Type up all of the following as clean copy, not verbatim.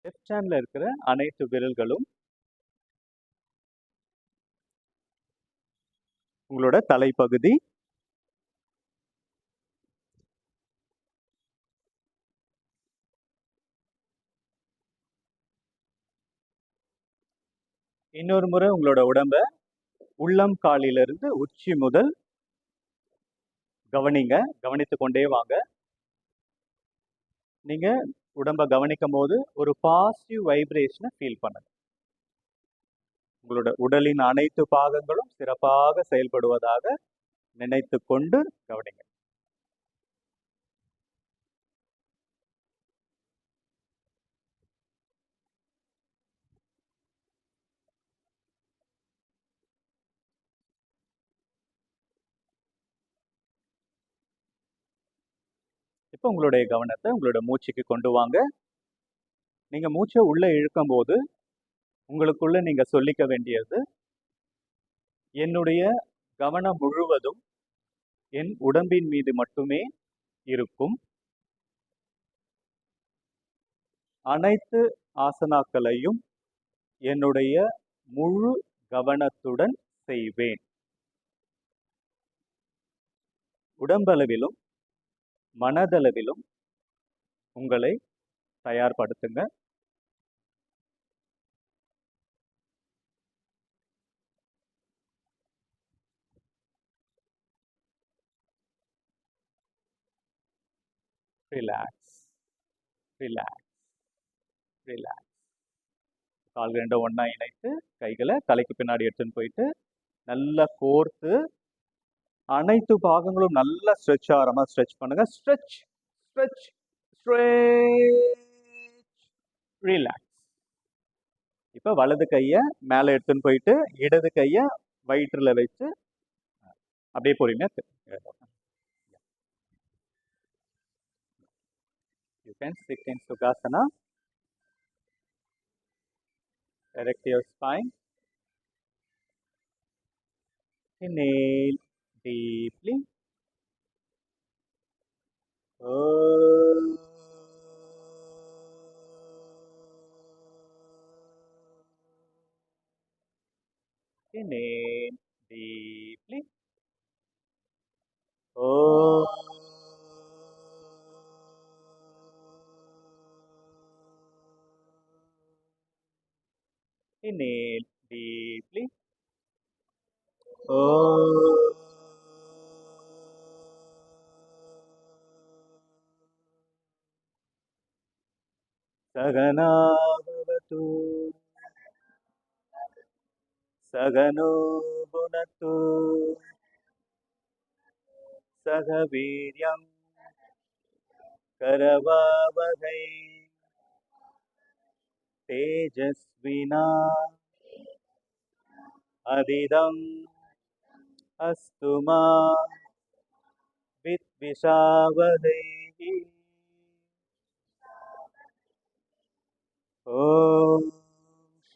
Left ஹேண்ட்ல இருக்கிற அனைத்து விரல்களும் உங்களோட தலைப்பகுதி. இன்னொரு முறை உங்களோட உடம்ப உள்ளம் காலிலிருந்து உச்சி முதல் கவனிங்க. கவனித்து கொண்டே வாங்க. நீங்க உடம்ப கவனிக்கும் போது ஒரு பாசிட்டிவ் வைப்ரேஷனை ஃபீல் பண்ணுங்க. உங்களோட உடலின் அனைத்து பாகங்களும் சிறப்பாக செயல்படுவதாக நினைத்து கொண்டு கவனிங்க. இப்போ உங்களுடைய கவனத்தை உங்களோட மூச்சுக்கு கொண்டு வாங்க. நீங்க மூச்சை உள்ள இழுக்கும் போது உங்களுக்குள்ள நீங்க சொல்லிக்க வேண்டியது, என்னுடைய கவனம் முழுவதும் என் உடம்பின் மீது மட்டுமே இருக்கும். அனைத்து ஆசனாக்களையும் என்னுடைய முழு கவனத்துடன் செய்வேன். உடம்பளவிலும் மனதளவிலும் உங்களை தயார்படுத்துங்க. Relax, relax, relax. கால் ரெண்டும் ஒண்ணா இணைத்து கைகளை தலைக்கு பின்னாடி எடுத்துன்னு போயிட்டு நல்லா கோர்த்து அனைத்து பாகங்களும் நல்லா ஸ்ட்ரெச் ஆகிற மாதிரி ஸ்ட்ரெச் பண்ணுங்க. Stretch, stretch, stretch, relax. இப்போ வலது கையை மேலே எடுத்துன்னு போயிட்டு இடது கையை வயிற்றுல வச்சு அப்படியே பொறுமையா you can sit in Sukhasana. Erect your spine. Inhale deeply. Inhale deeply. Inhale deeply. Sagana bhavatu, sagano bhunatu, sagaviryam karavavahai, tejasvina adidam astuma vidvishavahai. Om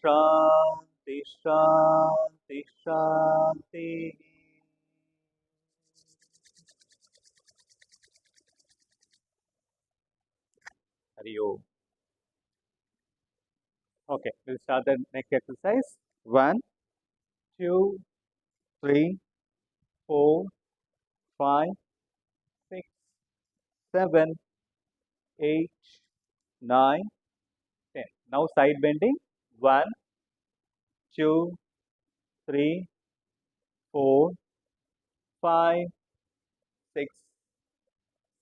Shanti Shanti Shanti. Hari Om. Okay, we'll start the neck exercise. 1, 2, 3, 4, 5, 6, 7, 8, 9, 10. Now side bending. 1, 2, 3, 4, 5, 6,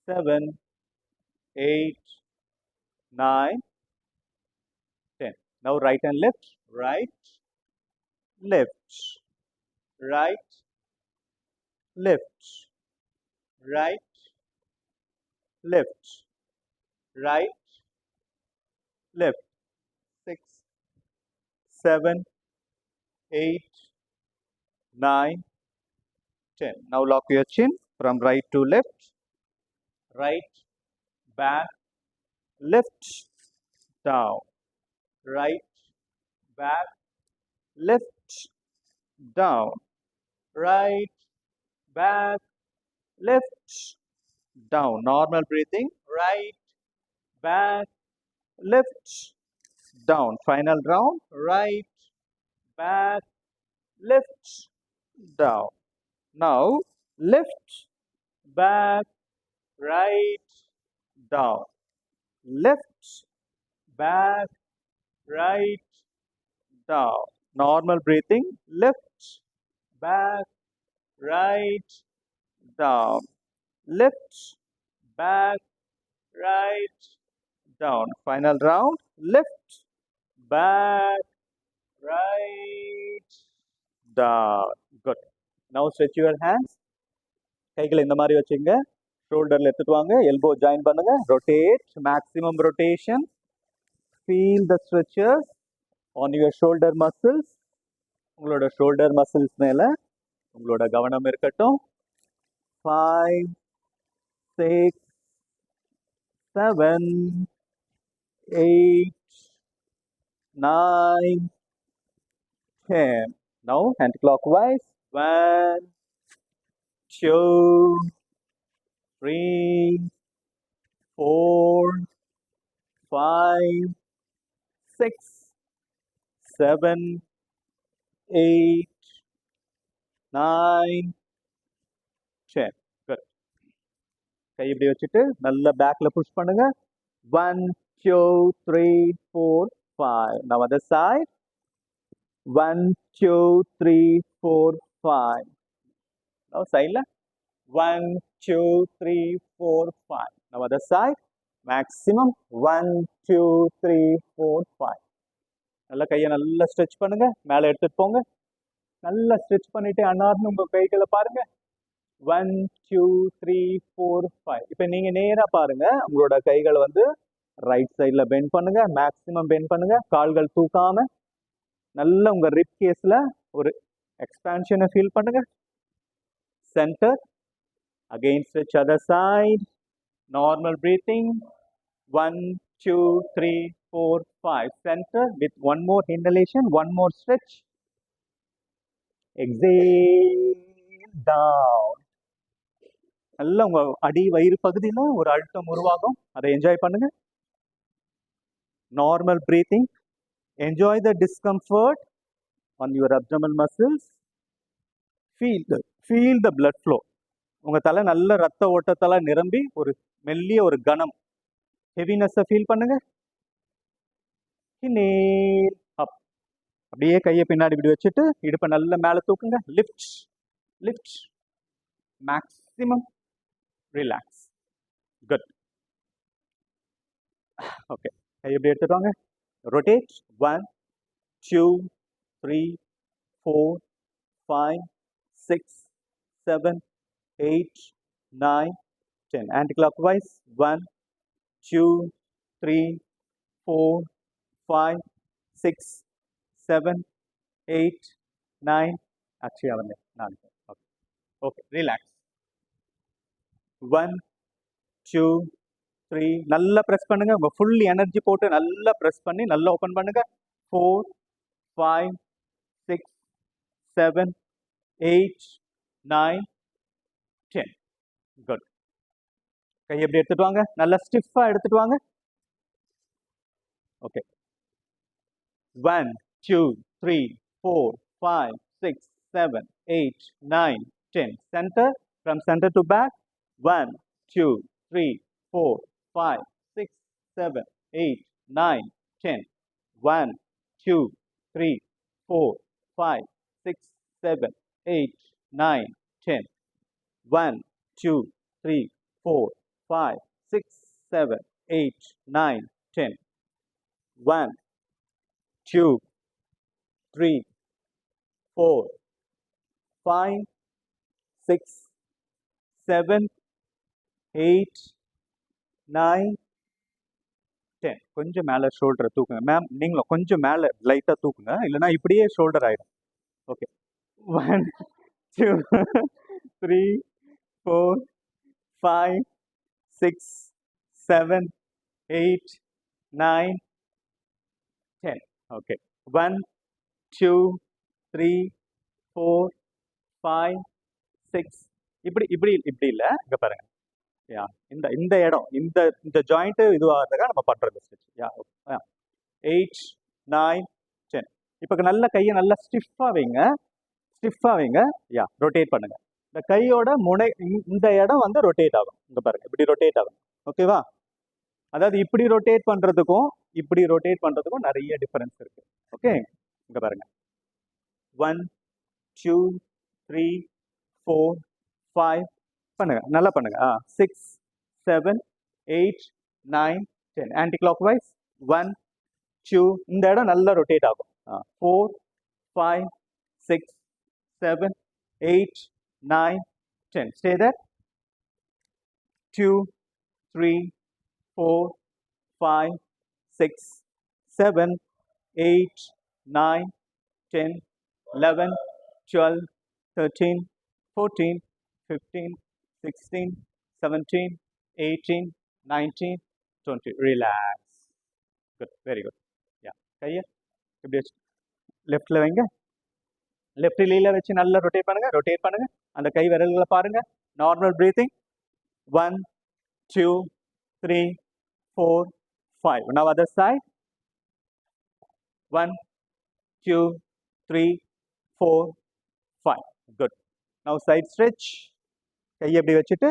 7, 8, 9, 10. Now right and left. Right, left, right, left, right, left, right, left. 6, 7, 8, 9, 10. Now lock your chin from right to left, right, back, left, down, right, back, left, down, right, back, left, down. Normal breathing. Right, back, left, down. Final round, right, back, lift, down. Now, lift, back, right, down. Lift, back, right, down. Normal breathing, lift, back, right, down. Lift, back, right, down. Final round, lift, back, right, down. Good. Now stretch your hands. கைகளை இந்த மாதிரி வச்சுங்க. ஷோல்டர்ல எடுத்துட்டு வாங்க. Elbow join பண்ணுங்க. Rotate. Maximum rotation. Feel the stretches on your shoulder muscles. உங்களோட shoulder muscles மேல உங்களோட கவனம் இருக்கட்டும். 5, 6, 7, 8, 9, 10. Now anti-clockwise. 1, 2, 3, 4, 5, 6, 7, 8, 9, 10. Good. கை இப்படி வச்சுட்டு நல்ல பேக்ல புஷ் பண்ணுங்க. 1, 2, 3, 4, 5. Now other side. 1, 2, 3, 4, 5. Now side. 1, 2, 3, 4, 5. Now other side. Maximum. 1, 2, 3, 4, 5. நல்லா கையை நல்லா ஸ்ட்ரெச் பண்ணுங்க. மேலே எடுத்துட்டு போங்க. நல்லா ஸ்ட்ரெச் பண்ணிட்டு அன்னார்னு உங்க கைகளை பாருங்க. 1, 2, 3, 4, 5. இப்போ நீங்க நேரா பாருங்க. உங்களோட கைகளை வந்து ரைட் சைட்ல பெண்ட் பண்ணுங்க. மேக்ஸிமம் பெண்ட் பண்ணுங்க. கால்கள் தூக்காம நல்ல உங்க ரிப் கேஸ்ல ஒரு எக்ஸ்பான்ஷனை ஃபீல் பண்ணுங்க. Centre. Again stretch other side. Normal breathing. 1, 2, 3, 4, 5. Center with one more inhalation, one more stretch. Exhale down. நல்லா உங்க அடி வயிறு பகுதியில ஒரு அழுத்தம் உருவாகும். அதை என்ஜாய் பண்ணுங்க. Normal breathing. Enjoy the discomfort on your abdominal muscles. Feel the blood flow. உங்க தலை நல்ல ரத்த ஓட்டத்தால நிரம்பி ஒரு மெல்லிய ஒரு கனம் ஹெவினஸை ஃபீல் பண்ணுங்க. Inhale up. அப்படியே கையை பின்னாடி இப்படி வச்சுட்டு இடுப்பை நல்ல மேலே தூக்குங்க. Lift lift. Maximum relax. Good. Okay, கை எப்படி எடுத்துட்டு வாங்க. ரொட்டேட். 1, 2, 3, 4, 5, 6, 7, 8, 9, 10. Anti-clockwise. 1, 2, 3, 4, 5, 6, 7, 8, 9. Actually, அவனே 4. Okay, relax. 1, 2, 3. நல்லா ப்ரெஸ் பண்ணுங்க. உங்க ஃபுல் எனர்ஜி போட்டு நல்லா ப்ரெஸ் பண்ணி நல்லா ஓப்பன் பண்ணுங்க. 4, 5, 6, 7, 8, 9, 10. குட். கை எப்படி எடுத்துட்டு வாங்க. நல்லா ஸ்டிஃபா எடுத்துட்டு வாங்க. Okay. 1, 2, 3, 4, 5, 6, 7, 8, 9, 10. Center. From center to back. 1, 2, 3, 4, 5, 6, 7, 8, 9, 10. 1, 2, 3, 4, 5, 6, 7, 8, 9, 10. 1, 2, 3, 4, 5, 6, 7, 8, 9, 10. 1, 2, 3, 4, 5, 6, 7, 8, 9, 10. கொஞ்சம் மேலே ஷோல்டரை தூக்குங்க. மேம் நீங்களும் கொஞ்சம் மேலே லைட்டாக தூக்குங்க, இல்லைன்னா இப்படியே ஷோல்டர் ஆயிடும். ஓகே. 1, 2, 3, 4, 5, 6, 7, 8, 9, 10. ஓகே. 1, 2, 3, 4, 5, 6. இப்படி இப்படி இப்படி இல்லை, இங்கே பாருங்க. யா, இந்த இடம் இந்த ஜாயிண்ட் இதுவாகிறதுக்காக நம்ம பண்றது ஸ்ட்ரெச். யா, 8, 9 10. இப்போ நல்ல கையை நல்லா ஸ்டிஃபாக வைங்க. யா, ரொட்டேட் பண்ணுங்க. இந்த கையோட முனை இந்த இடம் வந்து ரொட்டேட் ஆகும். இங்க பாருங்க, இப்படி ரொட்டேட் ஆகும். ஓகேவா? அதாவது இப்படி ரொட்டேட் பண்றதுக்கும் இப்படி ரொட்டேட் பண்றதுக்கும் நிறைய டிஃபரன்ஸ் இருக்கு. ஓகே, இங்க பாருங்க. 1 2 3 4 5 பண்ணுங்க, நல்லா பண்ணுங்க. 6 7 8 9 10. ஆன்டி கிளாக் வைஸ் 1 2, இந்த இடம் நல்லா ரொட்டேட் ஆகும். 4 5 6 7 8 9 10. Stay there. 2 3 4 5 6 7 8 9 10 11 12 13 14 15 16 17 18 19 20. Relax. Good, very good. Yeah, கையை இப்படி வச்சு லெஃப்ட்ல வைங்க. லெஃப்ட் லீல வச்சு நல்லா ரொட்டேட் பண்ணுங்க. அந்த கை விரல்களை பாருங்க. Normal breathing. 1 2 3 4 5. Now other side. 1 2 3 4 5. Good. Now side stretch. கையை இப்படி வச்சுட்டு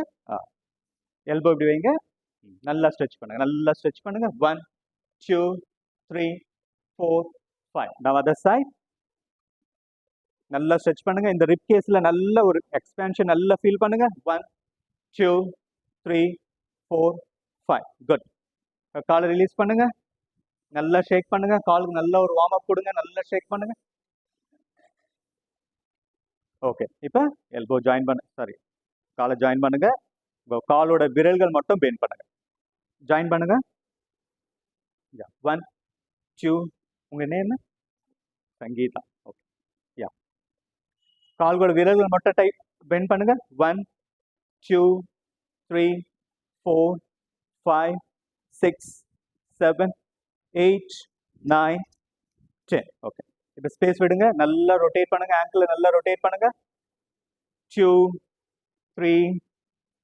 எல்போ இப்படி வைங்க. நல்லா ஸ்ட்ரெச் பண்ணுங்க. 1 2 3 4 5. Now other side. நல்லா ஸ்ட்ரெச் பண்ணுங்க. இந்த ரிப் கேஸ்ல நல்ல ஒரு எக்ஸ்பேன்ஷன் நல்லா ஃபீல் பண்ணுங்க. 1 2 3 4 5. குட். காலை ரிலீஸ் பண்ணுங்க. நல்லா ஷேக் பண்ணுங்க. காலுக்கு நல்ல ஒரு வார்ம் அப் கொடுங்க. நல்லா ஷேக் பண்ணுங்க. ஓகே, இப்போ எல்போ ஜாயின் காலை ஜாயின் பண்ணுங்க. காலோட விரல்கள் மட்டும் பெண்ட் பண்ணுங்க. ஜாயின் பண்ணுங்க. 1 2. உங்க நேம் சங்கீதா. ஓகே, யா. கால்களோட விரல்கள் மட்டும் பெண்ட் பண்ணுங்க. 1 2 3 4 5 6 7 8 9 10. ஓகே, இப்போ ஸ்பேஸ் விடுங்க. நல்லா ரொட்டேட் பண்ணுங்க. ஆங்கிள் நல்லா ரொட்டேட் பண்ணுங்க. 2 3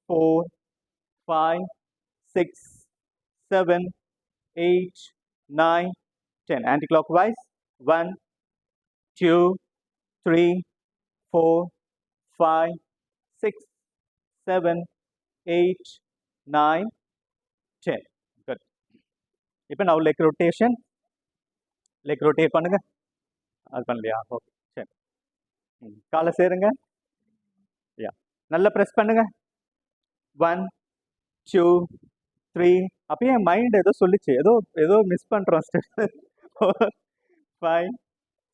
4 5 6 7 8 9 10. Anti clockwise. 1 2 3 4 5 6 7 8 9 10. Good. இப்போ now leg rotation. leg rotate பண்ணுங்க. அது பண்ணலையா? ஓகே, சரி. காலை சேருங்க. யா, நல்லா ப்ரெஸ் பண்ணுங்க. 1 2 3. அப்பயே மைண்ட் ஏதோ சொல்லிச்சு, ஏதோ மிஸ் பண்றோம். 5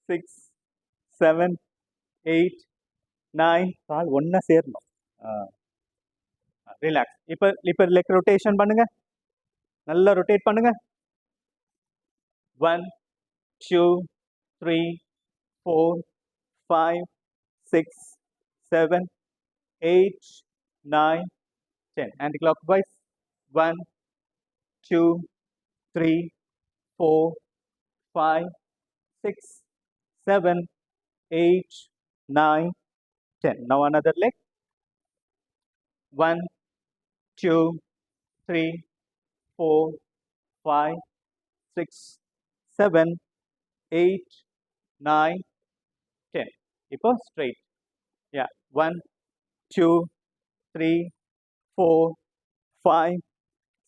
6 7 8 9. கால் ஒன்னா சேரணும். ரிலாக்ஸ். இப்போ லெக் ரொட்டேஷன் பண்ணுங்க. நல்லா ரொட்டேட் பண்ணுங்க. 1 2 3 4 5 6 7 8 9 10. Anti clockwise. 1 2 3 4 5 6 7 8 9 10. Now another leg. 1 2 3 4 5 6 7 8 9 10. இப்போ straight. Yeah. 1 2 3 4 5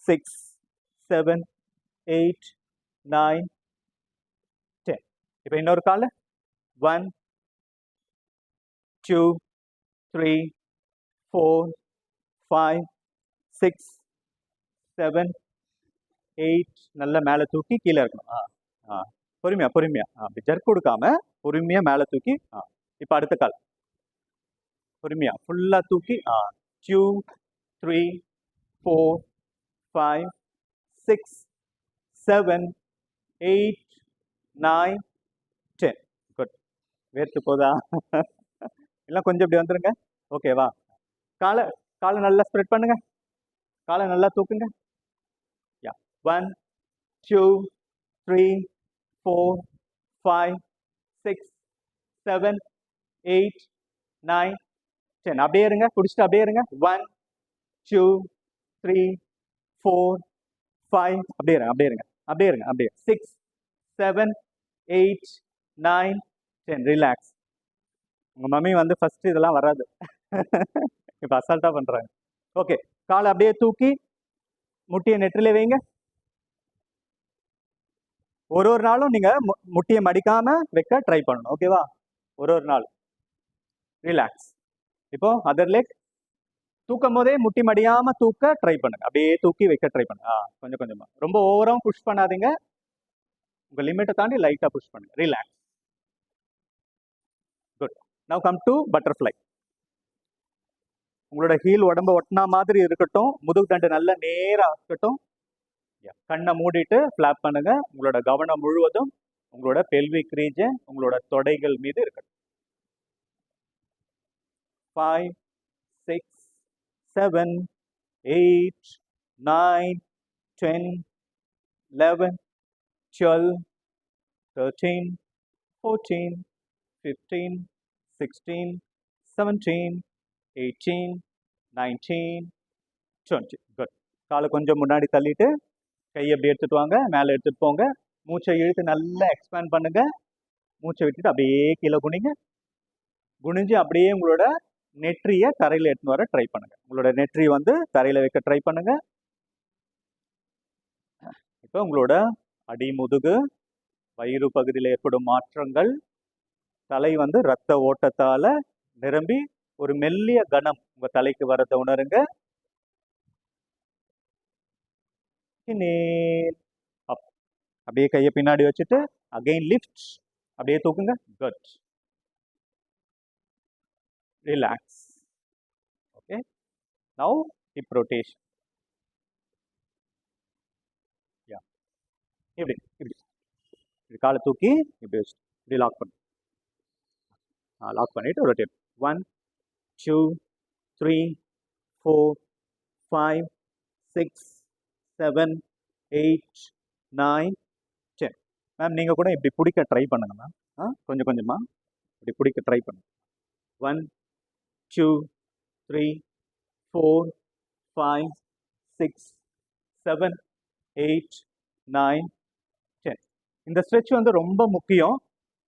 6 7 8 9 10. இப்போ இன்னொரு கால். 1 2 3 4 5 6 7 8. நல்லா மேலே தூக்கி கீழே இருக்கணும். பொறுமையா அப்படி ஜர்க் கொடுக்காம பொறுமையா மேலே தூக்கி. இப்போ அடுத்த கால் பொறுமையா ஃபுல்லா தூக்கி. 2 3 4 5 6 7 8 9 10. குட். வேர்த்து போதா? எல்லாம் கொஞ்சம் இப்படி வந்துருங்க. ஓகேவா? காலை நல்லா ஸ்ப்ரெட் பண்ணுங்க. காலை நல்லா தூக்குங்க. யா. 1 2 3 4 5 6 7 8 9 10. அப்படியே இருங்க. குடிச்சிட்டு அப்படியே இருங்க. 1 2 3 4 5. அப்படியே இருங்க. 6 7 8 9 10 ரிலாக்ஸ். உங்க மம்மி வந்து ஃபர்ஸ்ட் இதெல்லாம் வராது. இப்ப அசால்ட்டா பண்றாங்க. ஓகே, காலை அப்படியே தூக்கி முட்டியை நெற்றில வைங்க. ஒரு நாளும் நீங்க முட்டியை மடிக்காம வைக்க ட்ரை பண்ணணும். ஓகேவா? ஒரு நாள் ரிலாக்ஸ். இப்போ அதர் லெக் தூக்கும் போதே முட்டி மடியாம தூக்க ட்ரை பண்ணுங்க. அப்படியே தூக்கி வைக்க ட்ரை பண்ணுங்க. கொஞ்சம் கொஞ்சமா, ரொம்ப ஓவராவும் புஷ் பண்ணாதீங்க. உங்க லிமிட்டை தாண்டி லைட்டா புஷ் பண்ணுங்க. Relax. Good. Now come to butterfly. உங்களோட ஹீல் உடம்ப ஒட்டினா மாதிரி இருக்கட்டும். முதுகு தண்டு நல்ல நேரா இருக்கட்டும். கண்ணை மூடிட்டு ஃபிளாப் பண்ணுங்க. உங்களோட கவனம் முழுவதும் உங்களோட பெல்விக் ரீஜன், உங்களோட தொடைகள் மீது இருக்கட்டும். 5 6 7 8 9 10 11 12 13 14 15 16 17 18 19 20. குட். காலை கொஞ்சம் முன்னாடி தள்ளிட்டு கையை அப்படி எடுத்துட்டு வாங்க. மேலே எடுத்துட்டு போங்க. மூச்சை இழுத்து நல்லா எக்ஸ்பேண்ட் பண்ணுங்க. மூச்சை விட்டுட்டு அப்படியே கீழே குனிங்க. குனிஞ்சு அப்படியே உங்களோட நெற்றியை தரையில் எடுத்துன்னு வர ட்ரை பண்ணுங்க. உங்களோட நெற்றி வந்து தரையில் வைக்க ட்ரை பண்ணுங்க. இப்போ உங்களோட அடிமுதுகு, வயிறு பகுதியில் ஏற்படும் மாற்றங்கள், தலை வந்து ரத்த ஓட்டத்தால நிரம்பி ஒரு மெல்லிய கணம் உங்க தலைக்கு வரதை உணருங்க. அப்படியே கையை பின்னாடி வச்சுட்டு அகைன் லிஃப்ட். அப்படியே தூக்குங்க. Good. Relax. Okay, now hip rotation. இப்படி இப்படி இப்படி காலை தூக்கி இப்படி வச்சு இப்படி லாக் பண்ணு. லாக் பண்ணிட்டு ரொட்டேட். 1 2 3 4 5 6 7 8 9 10. மேம் நீங்கள் கூட இப்படி பிடிக்க ட்ரை பண்ணுங்க மேம். கொஞ்சம் கொஞ்சமாக இப்படி பிடிக்க ட்ரை பண்ணுங்க. 1 2 3 4 5 6 7 8 9 10. இந்த ஸ்ட்ரெச் வந்து ரொம்ப முக்கியம்.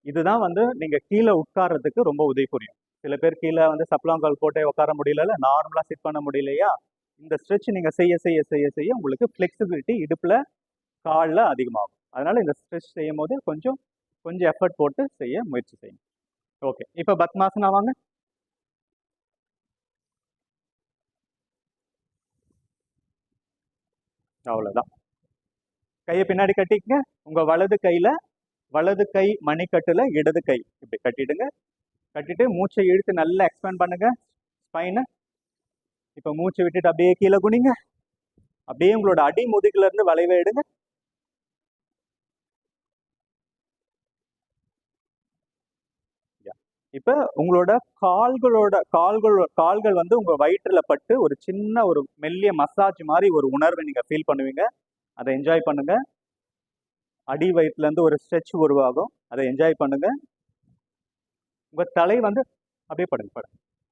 இதுதான் வந்து நீங்கள் கீழே உட்கார்றதுக்கு ரொம்ப உதவி புரியும். சில பேர் கீழே வந்து சப்ளாங்கால் போட்டே உட்கார முடியல, நார்மலாக சிட் பண்ண முடியலையா, இந்த ஸ்ட்ரெச் நீங்கள் செய்ய செய்ய செய்ய செய்ய உங்களுக்கு ஃப்ளெக்சிபிலிட்டி இடுப்பில் காலில் அதிகமாகும். அதனால இந்த ஸ்ட்ரெச் செய்யும் போது கொஞ்சம் எஃபர்ட் போட்டு செய்ய முயற்சி செய்யுங்க. ஓகே, இப்போ பத்மாசனா வாங்க. அவ்வளோதான். கையை பின்னாடி கட்டிக்கங்க. உங்க வலது கை மணிக்கட்டுல இடது கை இப்படி கட்டிடுங்க. கட்டிட்டு மூச்சை இழுத்து நல்லா எக்ஸ்பேண்ட் பண்ணுங்க ஸ்பைனை. இப்போ மூச்சை விட்டுட்டு அப்படியே கீழே குனிங்க. அப்படியே உங்களோட அடி முதுகுல இருந்து வளைவை எடுங்க. இப்ப உங்களோட கால்கள் வந்து உங்க வயிற்றுல பட்டு ஒரு சின்ன ஒரு மெல்லிய மசாஜ் மாதிரி ஒரு உணர்வை நீங்க ஃபீல் பண்ணுவீங்க. அதை என்ஜாய் பண்ணுங்க. அடி வயிற்றுல இருந்து ஒரு ஸ்ட்ரெச் உருவாகும். அதை என்ஜாய் பண்ணுங்க. உங்க தலை வந்து அப்படியே படுங்க.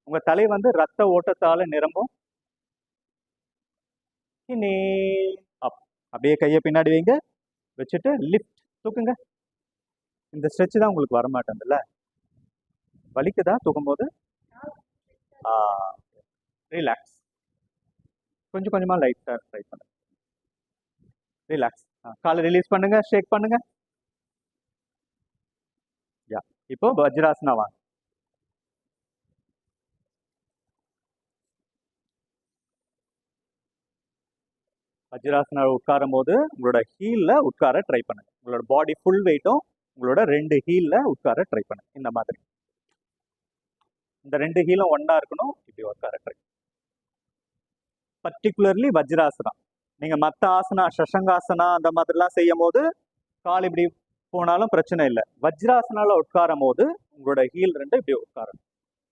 உங்க தலை வந்து ரத்த ஓட்டத்தால நிரம்பும். அப்படியே கையை பின்னாடி வைங்க. வச்சுட்டு லிஃப்ட் தூக்குங்க. இந்த ஸ்ட்ரெச் தான் உங்களுக்கு வரமாட்டேன்ல. வலிக்குதா தூக்கும் போது? ரிலாக்ஸ். கொஞ்சம் கொஞ்சமா லைட்டா ட்ரை பண்ணுங்க. ரிலாக்ஸ். காலை ரிலீஸ் பண்ணுங்க. ஷேக் பண்ணுங்க. இப்போ வஜ்ராசனா வாங்க. வஜ்ராசனா உட்காரும் போது உங்களோட ஹீல்ல உட்கார ட்ரை பண்ணுங்க. உங்களோட பாடி ஃபுல் வெயிட்டும் உங்களோட 2 ஹீல்ல உட்கார ட்ரை பண்ணுங்க. இந்த மாதிரி இந்த 2 ஹீலும் ஒன்னா இருக்கணும். இப்படி உட்கார ட்ரை. பர்டிகுலர்லி வஜ்ராசனா. நீங்க மற்ற ஆசனா, சஷங்காசனா அந்த மாதிரிலாம் செய்யும் போது கால் இப்படி போனாலும் பிரச்சனை இல்லை. வஜ்ராசனால உட்காரும் போது உங்களோட ஹீல் 2 இப்படி உட்காரணும்.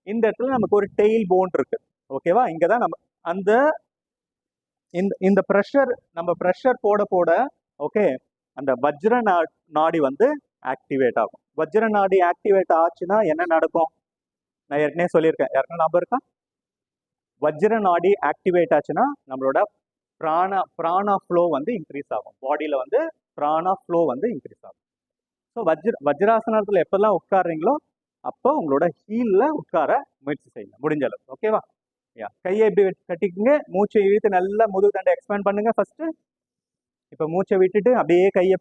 இந்த இடத்துல நமக்கு ஒரு டெயில் போன் இருக்கு. ஓகேவா? இங்கதான் நம்ம அந்த இந்த ப்ரெஷர் போட போட ஓகே அந்த வஜ்ர நாடி வந்து ஆக்டிவேட் ஆகும். வஜ்ர நாடி ஆக்டிவேட் ஆச்சுன்னா என்ன நடக்கும்? நான் ஏற்கனவே சொல்லியிருக்கேன். யாருக்கும் ஞாபகம் இருக்கா? வஜ்ர நாடி ஆக்டிவேட் ஆச்சுன்னா நம்மளோட பிராணா ஃப்ளோ வந்து இன்க்ரீஸ் ஆகும். பாடியில வந்து பிராணா ஃப்ளோ வந்து இன்க்ரீஸ் ஆகும். ஸோ வஜ்ராசனத்தில் எப்பெல்லாம் உட்காடுறீங்களோ அப்போ உங்களோட ஹீலில் உட்கார முயற்சி செய்யுங்க முடிஞ்ச அளவு. ஓகேவா? யா, கையை எப்படி கட்டிக்குங்க, மூச்சை இழுத்து நல்லா முதுகு தண்டை எக்ஸ்பேண்ட் பண்ணுங்க ஃபர்ஸ்ட். இப்போ மூச்சை விட்டுட்டு அப்படியே கையை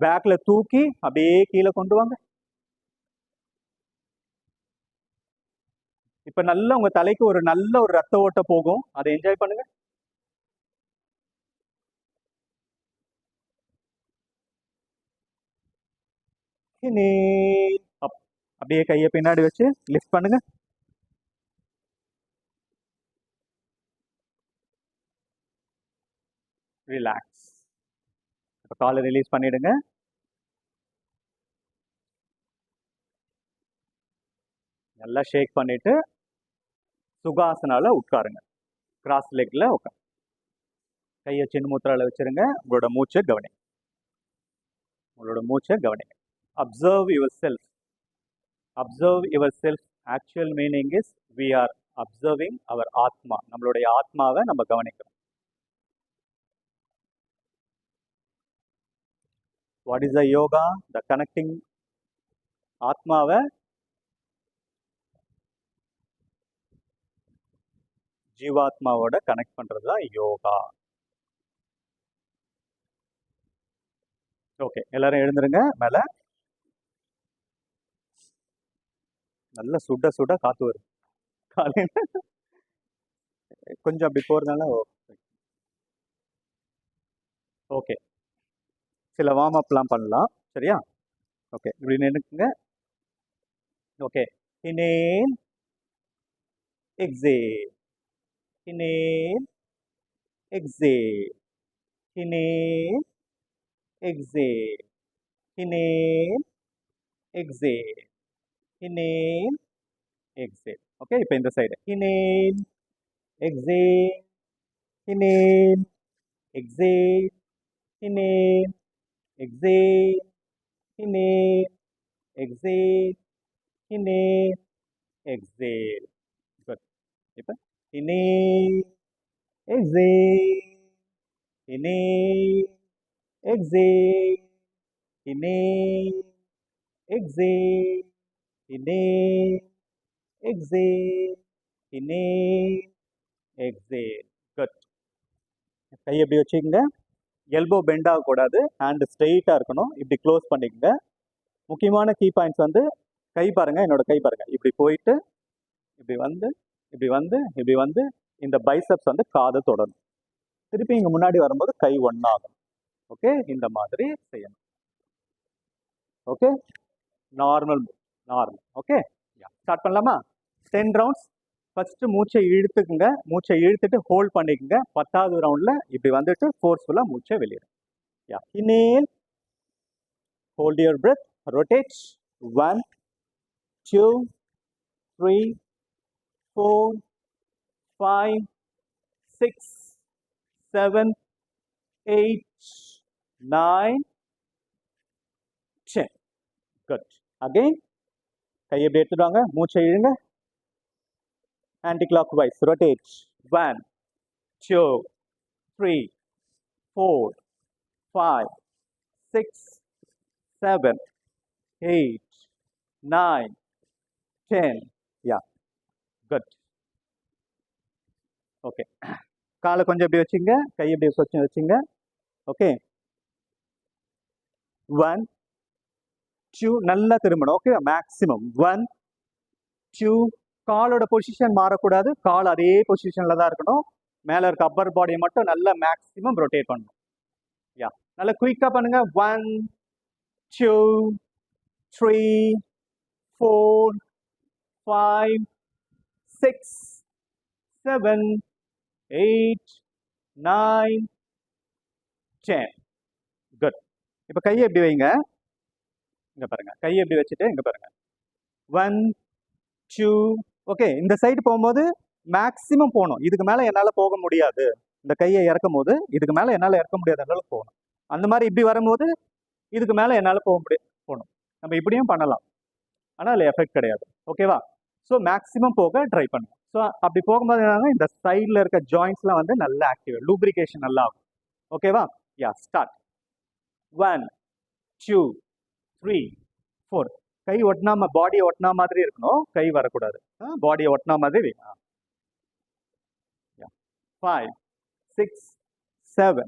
பேக்ல தூக்கி அப்படியே கீழே கொண்டு வாங்க. இப்ப நல்லா உங்க தலைக்கு ஒரு நல்ல ஒரு ரத்த ஓட்டம் போகும், அதை என்ஜாய் பண்ணுங்க. அப்படியே கையை பின்னாடி வச்சு லிஃப்ட் பண்ணுங்க. ரிலாக்ஸ். இப்போ காலை ரிலீஸ் பண்ணிடுங்க. நல்லா ஷேக் பண்ணிட்டு சுகாசனால உட்காருங்க. கிராஸ் லெக்ல உட்காரு. கையை சின்ன முத்திரால வச்சிருங்க. உங்களோட மூச்சை கவனிங்க. உங்களோட மூச்சை கவனிங்க. Observe yourself. Observe yourself actual meaning is we are observing our atma. நம்மளுடைய ஆத்மாவை நம்ம கவனிக்கிறோம். What is the yoga? The connecting. ஆத்மாவை ஜீவாத்மாவோட கனெக்ட் பண்றது தான் யோகா. ஓகே, எல்லாரும் எழுந்துருங்க. மேல நல்ல சுட சுட காத்து வருது காலையில. கொஞ்சம் அப்படி போறதுனால ஓகே. சில வார்ம் அப்லாம் பண்ணலாம். சரியா? ஓகே, இப்படி நின்னுக்குங்க. Okay, inhale, exhale, inhale, exhale, inhale, exhale, inhale, exhale, inhale, exhale. Okay, இப்போ இந்த side inhale, exhale, inhale, exhale, inhale, exhale, inhale, exhale, inhale, exhale. Good. இப்போ inhale, exhale, inhale, exhale, inhale, exhale, inhale, exhale, inhale, exhale. Good. கை எப்படி வச்சுக்கோங்க. Elbow bend ஆகக்கூடாது. Hand ஸ்ட்ரெயிட்டாக இருக்கணும். இப்படி close பண்ணிக்கோங்க. முக்கியமான கீ பாயிண்ட்ஸ் வந்து கை பாருங்க, என்னோட கை பாருங்க. இப்படி போயிட்டு இப்படி வந்து இப்படி வந்து இப்படி வந்து இந்த பைசப்ஸ் வந்து காதை தொடரும். திருப்பி இங்கே முன்னாடி வரும்போது கை ஒன்றாகும். ஓகே, இந்த மாதிரி செய்யணும். Okay, normal. ஓகே, ஸ்டார்ட் பண்ணலாமா? 10 ரவுண்ட்ஸ். ஃபர்ஸ்ட் மூச்சை இழுத்துக்குங்க. மூச்சை இழுத்துட்டு ஹோல்ட் பண்ணிக்கோங்க. 10வது ரவுண்ட்ல இப்படி வந்துட்டு ஃபோர்ஸ்ஃபுல்லா மூச்சை வெளியிடும். Yeah, inhale, hold your breath, rotate. 1 2 3 4 5 6 7 8 9 10. Good. Again, கையை எப்படி எடுத்துட்டு வாங்க. மூச்சை இழுங்க. Anticlockwise rotate. 1 2 3 4 5 6 7 8 9 10. யா, குட். ஓகே, காலை கொஞ்சம் எப்படி வச்சுங்க. கை எப்படி கொஞ்சம் வச்சுங்க. ஓகே, 1 2 நல்லா திரும்பணும். Okay, maximum 1 2. காலோட பொசிஷன் மாறக்கூடாது. கால் அதே பொசிஷன்ல தான் இருக்கணும். மேல இருக்க அப்பர் பாடியை மட்டும் நல்லா மேக்ஸிமம் ரொட்டேட் பண்ணணும். யா, நல்லா குயிக்கா பண்ணுங்க. 1 2 3 4 5 6 7 8 9 10. குட். இப்போ கையை எப்படி வைங்க. இங்க பாருங்க, கையை எப்படி வச்சுட்டு இங்க பாருங்க. 1 2. ஓகே, இந்த சைடு போகும்போது மேக்ஸிமம் போகணும். இதுக்கு மேல என்னால போக முடியாது. இந்த கையை இறக்கும் போது இதுக்கு மேல என்னால இறக்க முடியாத அளவுக்கு போகணும். அந்த மாதிரி இப்படி வரும்போது இதுக்கு மேல என்னால போகணும். நம்ம இப்படியும் பண்ணலாம், ஆனால் அதில் எஃபெக்ட் கிடையாது. ஓகேவா? ஸோ மேக்ஸிமம் போக ட்ரை பண்ணுங்க. ஸோ அப்படி போகும்போது என்னன்னா இந்த சைடில் இருக்க ஜாயின்ஸ்லாம் வந்து நல்லா ஆக்டிவேட், லூப்ரிகேஷன் நல்லா ஆகும். ஓகேவா? யா, ஸ்டார்ட். 1 2 3 4. கை ஒட்டினா பாடியை ஒட்டினா மாதிரி இருக்கணும், கை வரக்கூடாது. பாடியை ஒட்டினா மாதிரி. 5 6 7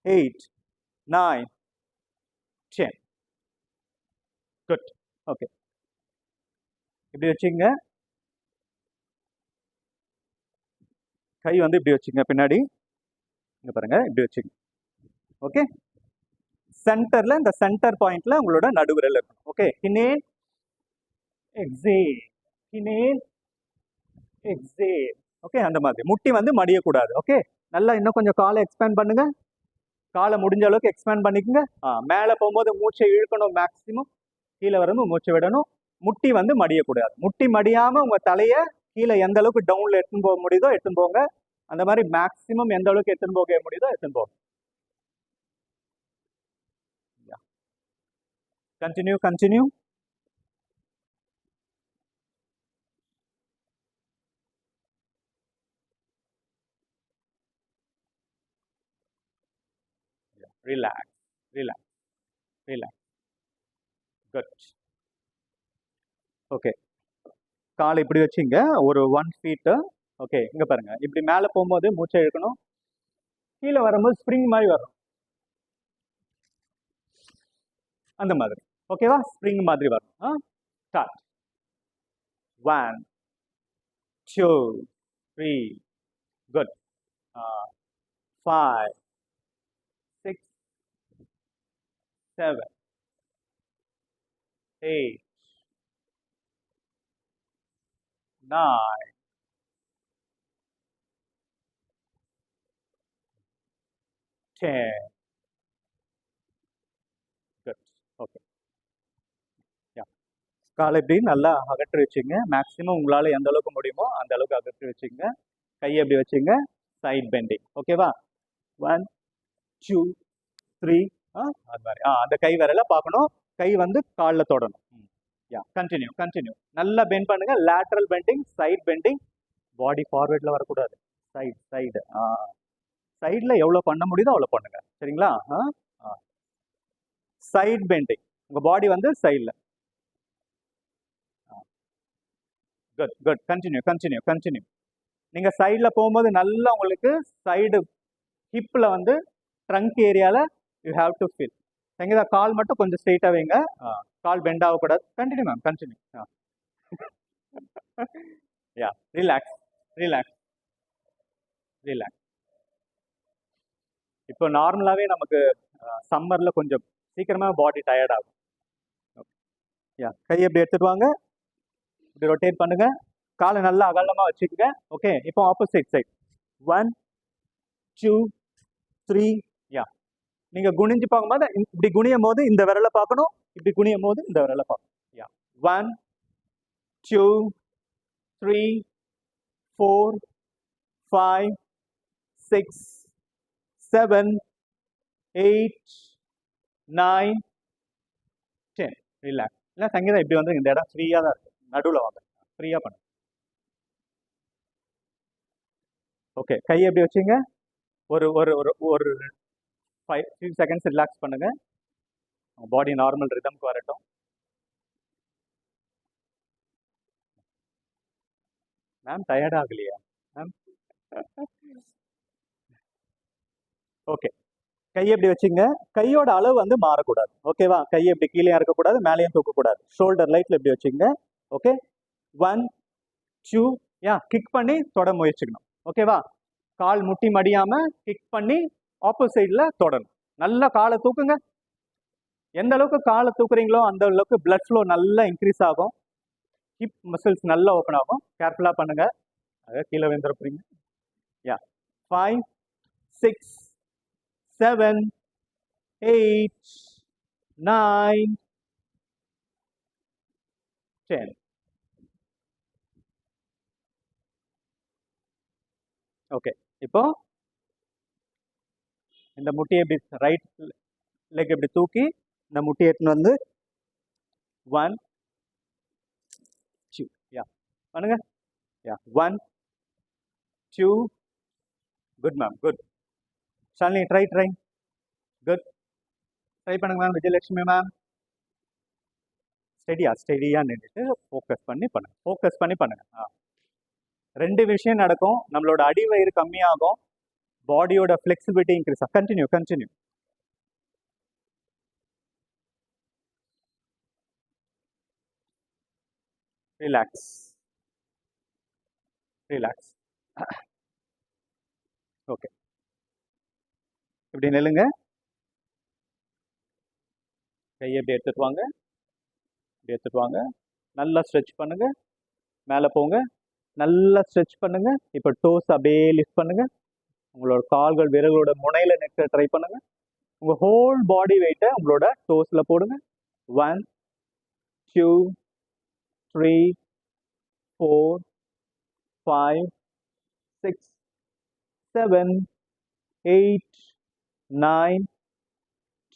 8 9 10. குட். ஓகே, இப்படி வச்சுங்க. கை வந்து இப்படி வச்சுங்க பின்னாடி. இங்க பாருங்க, இப்படி வச்சுங்க. ஓகே, சென்டர்ல இந்த சென்டர் பாயிண்ட்ல உங்களோட நடுவிரல் இருக்கணும். Okay, inhale exhale, inhale exhale. Okay, அந்த மாதிரி. முட்டி வந்து மடியக்கூடாது. ஓகே, நல்லா இன்னும் கொஞ்சம் காலை எக்ஸ்பேண்ட் பண்ணுங்க. காலை முடிஞ்ச அளவுக்கு எக்ஸ்பேண்ட் பண்ணிக்கோங்க. மேலே போகும்போது மூச்சை இழுக்கணும் மேக்சிமம், கீழே வரும்போது மூச்சை விடணும். முட்டி வந்து மடியக்கூடாது. முட்டி மடியாம உங்க தலையை கீழே எந்த அளவுக்கு டவுன்ல எடுத்துன்னு போக முடியுதோ எடுத்துன்னு போங்க. அந்த மாதிரி மேக்சிமம் எந்த அளவுக்கு எடுத்துன்னு போக முடியுதோ எடுத்துன்னு போங்க. Continue continue. Relax relax relax. Good. Okay, காலை இப்படி வச்சுங்க, ஒரு 1 feet. ஓகே, இங்க பாருங்க, இப்படி மேலே போகும்போது மூச்சை இழுக்கணும், கீழே வரும்போது ஸ்ப்ரிங் மாதிரி வரும், அந்த மாதிரி. ஓகேவா? ஸ்ப்ரிங் மாதிரி வரும். ஸ்டார்ட். 1 2 3. குட். 5 6 7 8 9 10. குட். ஓகே, காலை இப்படி நல்லா அகற்றி வச்சுங்க. மேக்ஸிமம் உங்களால் எந்த அளவுக்கு முடியுமோ அந்த அளவுக்கு அகற்றி வச்சுங்க. கையை எப்படி வச்சுங்க, சைட் பெண்டிங். ஓகேவா? 1 2 3. அது மாதிரி. அந்த கை விரல பார்க்கணும், கை வந்து காலில் தொடணும். Continue continue. நல்லா பெண்ட் பண்ணுங்க. Lateral bending, side bending. Body ஃபார்வர்டில் வரக்கூடாது, சைடு சைடு. சைடில் எவ்வளோ பண்ண முடியுதோ அவ்வளோ பண்ணுங்க. சரிங்களா? சைட் பெண்டிங், உங்கள் பாடி வந்து சைடில். Good good. Continue continue continue. நீங்கள் சைடில் போகும்போது நல்லா உங்களுக்கு சைடு ஹிப்பில் வந்து ட்ரங்க் ஏரியாவில் யூ ஹாவ் டு ஃபீல். எங்கே கால் மட்டும் கொஞ்சம் ஸ்ட்ரெயிட்டாக வைங்க. கால் பெண்ட் ஆகக்கூடாது. Continue ma'am, continue. Yeah, relax relax relax. இப்போ நார்மலாகவே நமக்கு சம்மரில் கொஞ்சம் சீக்கிரமாக பாடி டயர்ட் ஆகும். யா, கையை எப்படி எடுத்துட்டு வாங்க, இப்படி ரொட்டேட் பண்ணுங்க, காலை நல்லா அகலமாக வச்சுக்கோங்க. ஓகே, இப்போ ஆப்போசிட் சைட். 1 2 3. யா, நீங்க குனிஞ்சு பார்க்கும்போது இப்படி குனியும் போது இந்த விரலை பார்க்கணும், இப்படி குனியும் போது இந்த விரலை பார்க்கணும். யா, 1 2 3 4 5 6 7 8 9 10. ரிலாக்ஸ். இல்லை சங்கீதா, இப்படி வந்து இந்த இடம் ஃப்ரீயாக தான் இருக்கு, நடுவில் வாங்க, ஃப்ரீயாக பண்ணு. ஓகே, கையை எப்படி வச்சுங்க, ஒரு ஒரு ஒரு ஒரு 5 செகண்ட்ஸ் ரிலாக்ஸ் பண்ணுங்க. பாடி நார்மல் ரிதம்க்கு வரட்டும். மேம் டயர்ட் ஆகலையா மேம்? ஓகே, கையை எப்படி வச்சுங்க, கையோட அளவு வந்து மாறக்கூடாது. ஓகேவா? கையை இப்படி கீழே இருக்கக்கூடாது, மேலேயும் தூக்கக்கூடாது. ஷோல்டர் லைட்ல இப்படி வச்சுங்க. ஓகே, 1 2. யா, கிக் பண்ணி தொட முயற்சிக்கணும். ஓகேவா? கால் முட்டி மடியாம கிக் பண்ணி ஆப்போசைட்ல தொடணும். நல்லா காலை தூக்குங்க. எந்த அளவுக்கு காலை தூக்குறீங்களோ அந்த அளவுக்கு பிளட் ஃப்ளோ நல்லா இன்க்ரீஸ் ஆகும், ஹிப் மசில்ஸ் நல்லா ஓப்பன் ஆகும். கேர்ஃபுல்லா பண்ணுங்க, அதை கீழே விழுந்துட போறீங்க. யா, 5 6 7 8 9 10. ஓகே, இப்போ இந்த முட்டியை இப்படி ரைட் லெக் இப்படி தூக்கி இந்த முட்டியை எடுத்துன்னு வந்து 1 2. யா, பண்ணுங்க. யா, 1 2. Good ma'am, good. Shalini try try. Good. Try பண்ணுங்க மேம். விஜயலட்சுமி மேம் ஸ்டெடியா நின்றுட்டு ஃபோக்கஸ் பண்ணி பண்ணுங்க. ரெண்டு விஷயம் நடக்கும். நம்மளோட அடி வயிறு கம்மியாகும், பாடியோட ஃபிளெக்சிபிலிட்டி இன்க்ரீஸ் ஆகும். கண்டினியூ. ரிலாக்ஸ். ஓகே, இப்படி நில்லுங்க. கையை இப்படி எடுத்துட்டு வாங்க. நல்லா ஸ்ட்ரெச் பண்ணுங்க. மேலே போங்க. நல்லா ஸ்ட்ரெச் பண்ணுங்க. இப்போ டோஸ் அப்படியே லிஃப்ட் பண்ணுங்க. உங்களோட கால்கள் விரலோட முனையில நிற்க ட்ரை பண்ணுங்க. உங்க ஹோல் பாடி வெயிட்டை உங்களோட டோஸ்ல போடுங்க. 1 2 3 4 5 6 7 8 9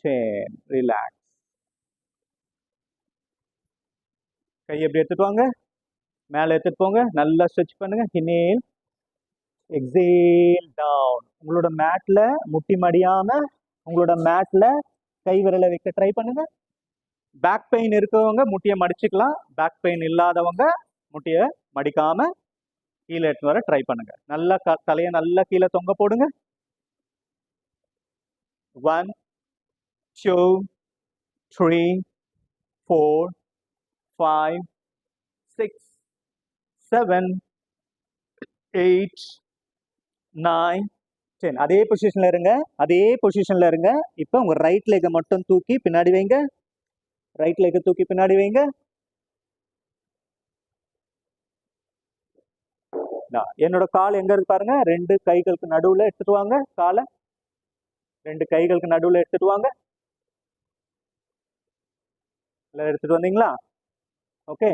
10. ரிலாக்ஸ். கையை எப்படி எடுத்துட்டு வாங்க. மேலே எடுத்துட்டு போங்க. நல்லா ஸ்ட்ரெச் பண்ணுங்க. Inhale, exhale, down. உங்களோட மேட்ல முட்டி மடியாம உங்களோட மேட்ல கை விரலை வைக்க ட்ரை பண்ணுங்க. பேக் பெயின் இருக்கவங்க முட்டியை மடிச்சுக்கலாம். பேக் பெயின் இல்லாதவங்க முட்டியை மடிக்காம கீழே எடுத்து வர ட்ரை பண்ணுங்க. நல்லா தலையை நல்லா கீழே தொங்க போடுங்க. 1 2 3 4 5 6 7 8 9 10. அதே பொசிஷன்ல இருங்க. இப்போ உங்க ரைட் லெக்கை மட்டும் தூக்கி பின்னாடி வைங்க. என்னோட கால் எங்க இருக்கு பாருங்க. 2 கைகளுக்கு நடுவுல எடுத்துட்டு வாங்க. காலை 2 கைகளுக்கு நடுவுல எடுத்துட்டு வாங்க. எடுத்துட்டு வந்தீங்களா? ஓகே,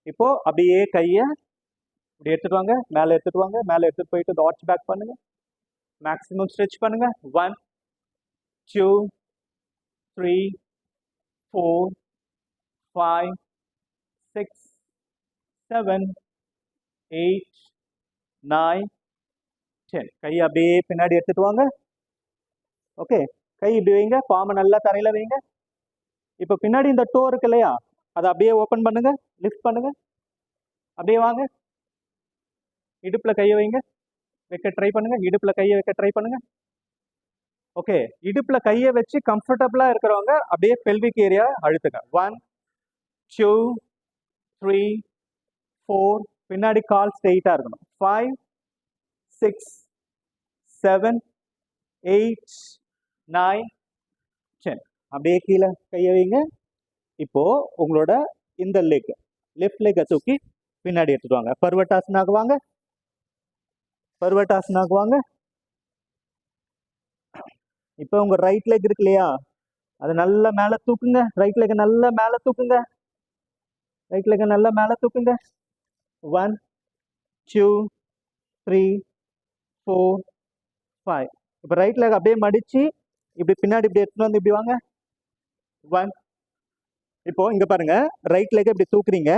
இப்போ அப்படியே கையை இப்படி எடுத்துட்டு வாங்க. மேலே எடுத்துட்டு போயிட்டு ஆர்ச் பேக் பண்ணுங்க. மேக்ஸிமம் ஸ்ட்ரெச் பண்ணுங்க. 1 2 3 4 5 6 7 8 9 10. கையை அப்படியே பின்னாடி எடுத்துட்டு வாங்க. ஓகே, கை இப்படி வைங்க. பாம்பை நல்லா தரையில வைங்க. இப்போ பின்னாடி இந்த டோ இருக்கு இல்லையா, அதை அப்படியே ஓப்பன் பண்ணுங்க. லிஃப்ட் பண்ணுங்க. அப்படியே வாங்க. இடுப்புல கையை வைங்க. வைக்க ட்ரை பண்ணுங்க. இடுப்புல கையை வைக்க ட்ரை பண்ணுங்க. ஓகே, இடுப்புல கையை வச்சு கம்ஃபர்டபுளா இருக்கிறவங்க அப்படியே பெல்விக் ஏரியா அழுத்துங்க. 1 2 3 4. பின்னாடி கால் ஸ்ட்ரெயிட்டா இருக்கணும். 5 6 7 8 9 10. அப்படியே கீழே கையை வைங்க. இப்போ உங்களோட இந்த லெஃப்ட் லெக்கை தூக்கி பின்னாடி எடுத்துட்டு வாங்க. பர்வட்டாசனாக்கு வாங்க. இப்போ உங்க ரைட் லெக் இருக்கு இல்லையா, அதை நல்லா மேலே தூக்குங்க. ரைட் லெக்கை நல்லா மேலே தூக்குங்க. 1 2 3 4 5. இப்போ ரைட் லெக் அப்படியே மடிச்சு இப்படி பின்னாடி இப்படி எடுத்துட்டு வந்து இப்படி வாங்க. 1. இப்போ இங்க பாருங்க, ரைட் லெக் இப்படி தூக்குறீங்க.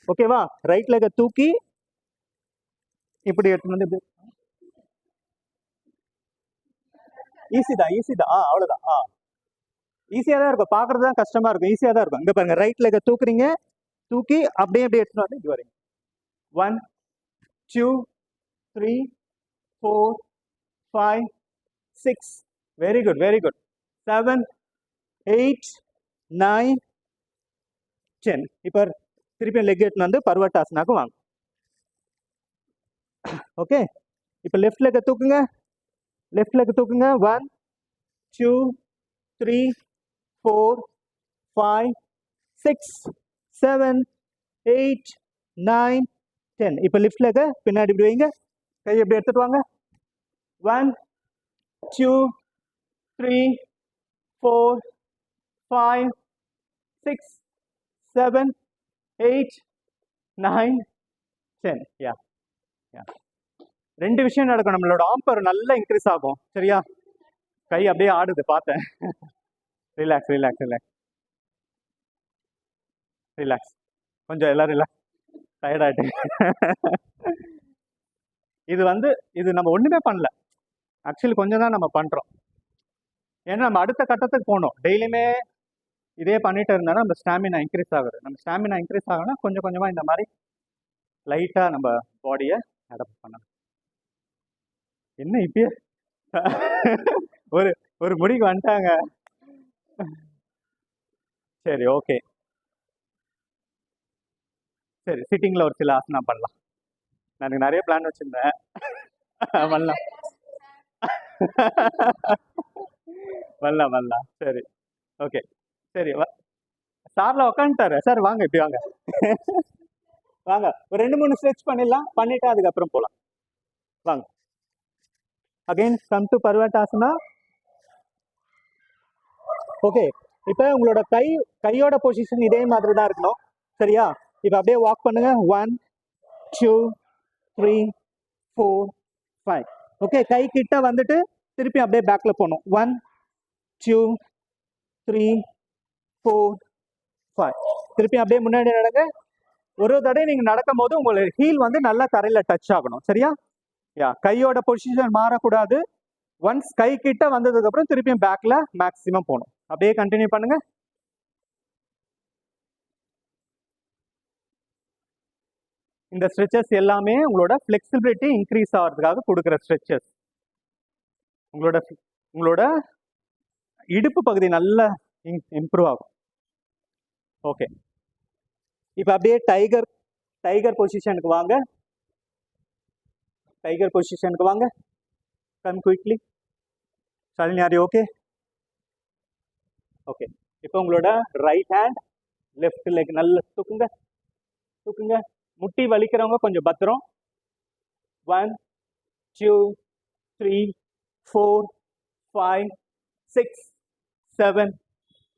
ஓகேவா? ரைட் லெக்கை தூக்கி இப்படி எடுத்துட்டு வந்து இப்படி. ஈஸிதான். அவ்வளவுதான். ஈஸியா தான் இருக்கும். பாக்குறது தான் கஷ்டமா இருக்கும். ஈஸியா தான் இருக்கும். இங்க பாருங்க, ரைட் லெக்கை தூக்குறீங்க. தூக்கி அப்படியே எடுத்துட்டு வந்து இப்படி வரீங்க. 1 2 3 4 5 6. Very good. 7 8 9 10. இப்போ திருப்பி லெக் எடுத்துட்டு வந்து பர்வட்டாசனாக்கு வாங்க. ஓகே, இப்போ லெஃப்ட் லெக்கை தூக்குங்க. 1 2 3 4 5 6 7 8 9 10. இப்போ லெஃப்ட் லெக்கை பின்னாடி இப்படி வைங்க. கை எப்படி எடுத்துட்டு வாங்க. 1 2 3 4 5 6 7 8 9 10. யா, ரெண்டு விஷயம் நடக்கும். நம்மளோட ஆம்பர் நல்லா இன்க்ரீஸ் ஆகும். சரியா? கை அப்படியே ஆடுது, பார்த்தேன். ரிலாக்ஸ். கொஞ்சம் எல்லாரும் ரிலாக்ஸ். டயர்ட் ஆயிட்டு. இது நம்ம ஒண்ணுமே பண்ணல. ஆக்சுவலி கொஞ்சம் தான் நம்ம பண்றோம். ஏன்னா நம்ம அடுத்த கட்டத்துக்கு போகணும். டெய்லியுமே இதே பண்ணிட்டு இருந்தாலும் நம்ம ஸ்டாமினா இன்க்ரீஸ் ஆகுது. நம்ம ஸ்டாமினா இன்க்ரீஸ் ஆகுனா கொஞ்சம் கொஞ்சமாக இந்த மாதிரி லைட்டாக நம்ம பாடியை அடாப்ட் பண்ணணும். என்ன இப்பயே ஒரு ஒரு முடிக்கு வந்துட்டாங்க. சரி, ஓகே. சரி, சிட்டிங்கில் ஒரு சில ஆசனா பண்ணலாம். நான் நிறைய பிளான் வச்சுருந்தேன். பண்ணலாம் வரலாம் வரலாம். சரி, ஓகே. சரி, சார்ல உக்காந்துட்டாரு. சார் வாங்க, இப்படி வாங்க. வாங்க, ஒரு 2-3 ஸ்ட்ரெச் பண்ணிடலாம். பண்ணிட்டு அதுக்கப்புறம் போகலாம். வாங்க. Again come to Parvatasana. Okay, இப்போ உங்களோட கையோட பொசிஷன் இதே மாதிரி தான் இருக்கணும். சரியா? இப்போ அப்படியே வாக் பண்ணுங்க. 1 2 3 4 5. ஓகே, கை கிட்ட வந்துட்டு திருப்பி அப்படியே பேக்ல போகணும். 1 2 3 4 5. திருப்பி அப்படியே முன்னாடி நடங்க. ஒரு தடவை நீங்க நடக்கும் போது உங்களோட ஹீல் வந்து நல்லா தரையில டச் ஆகணும். சரியா? யா, கையோட பொசிஷன் மாறக்கூடாது. ஒன்ஸ் கை கிட்ட வந்ததுக்கு அப்புறம் திருப்பியும் பேக்ல மேக்ஸிமம் போகணும். அப்படியே கண்டினியூ பண்ணுங்க. இந்த ஸ்ட்ரெச்சஸ் எல்லாமே உங்களோட ஃபிளெக்சிபிலிட்டி இன்க்ரீஸ் ஆகிறதுக்காக கொடுக்குற ஸ்ட்ரெச்சஸ். உங்களோட இடுப்பு பகுதி நல்லா இம்ப்ரூவ் ஆகும். ஓகே, இப்போ அப்படியே டைகர் பொசிஷனுக்கு வாங்க. டைகர் பொசிஷனுக்கு வாங்க. Come quickly. Shalini, are you okay? Okay, இப்போ உங்களோட ரைட் ஹேண்ட் லெஃப்ட் லெக் நல்லா தூக்குங்க. தூக்குங்க. முட்டி வலிக்கிறவங்க கொஞ்சம் பத்திரம். 1 2 3 4 5 6 7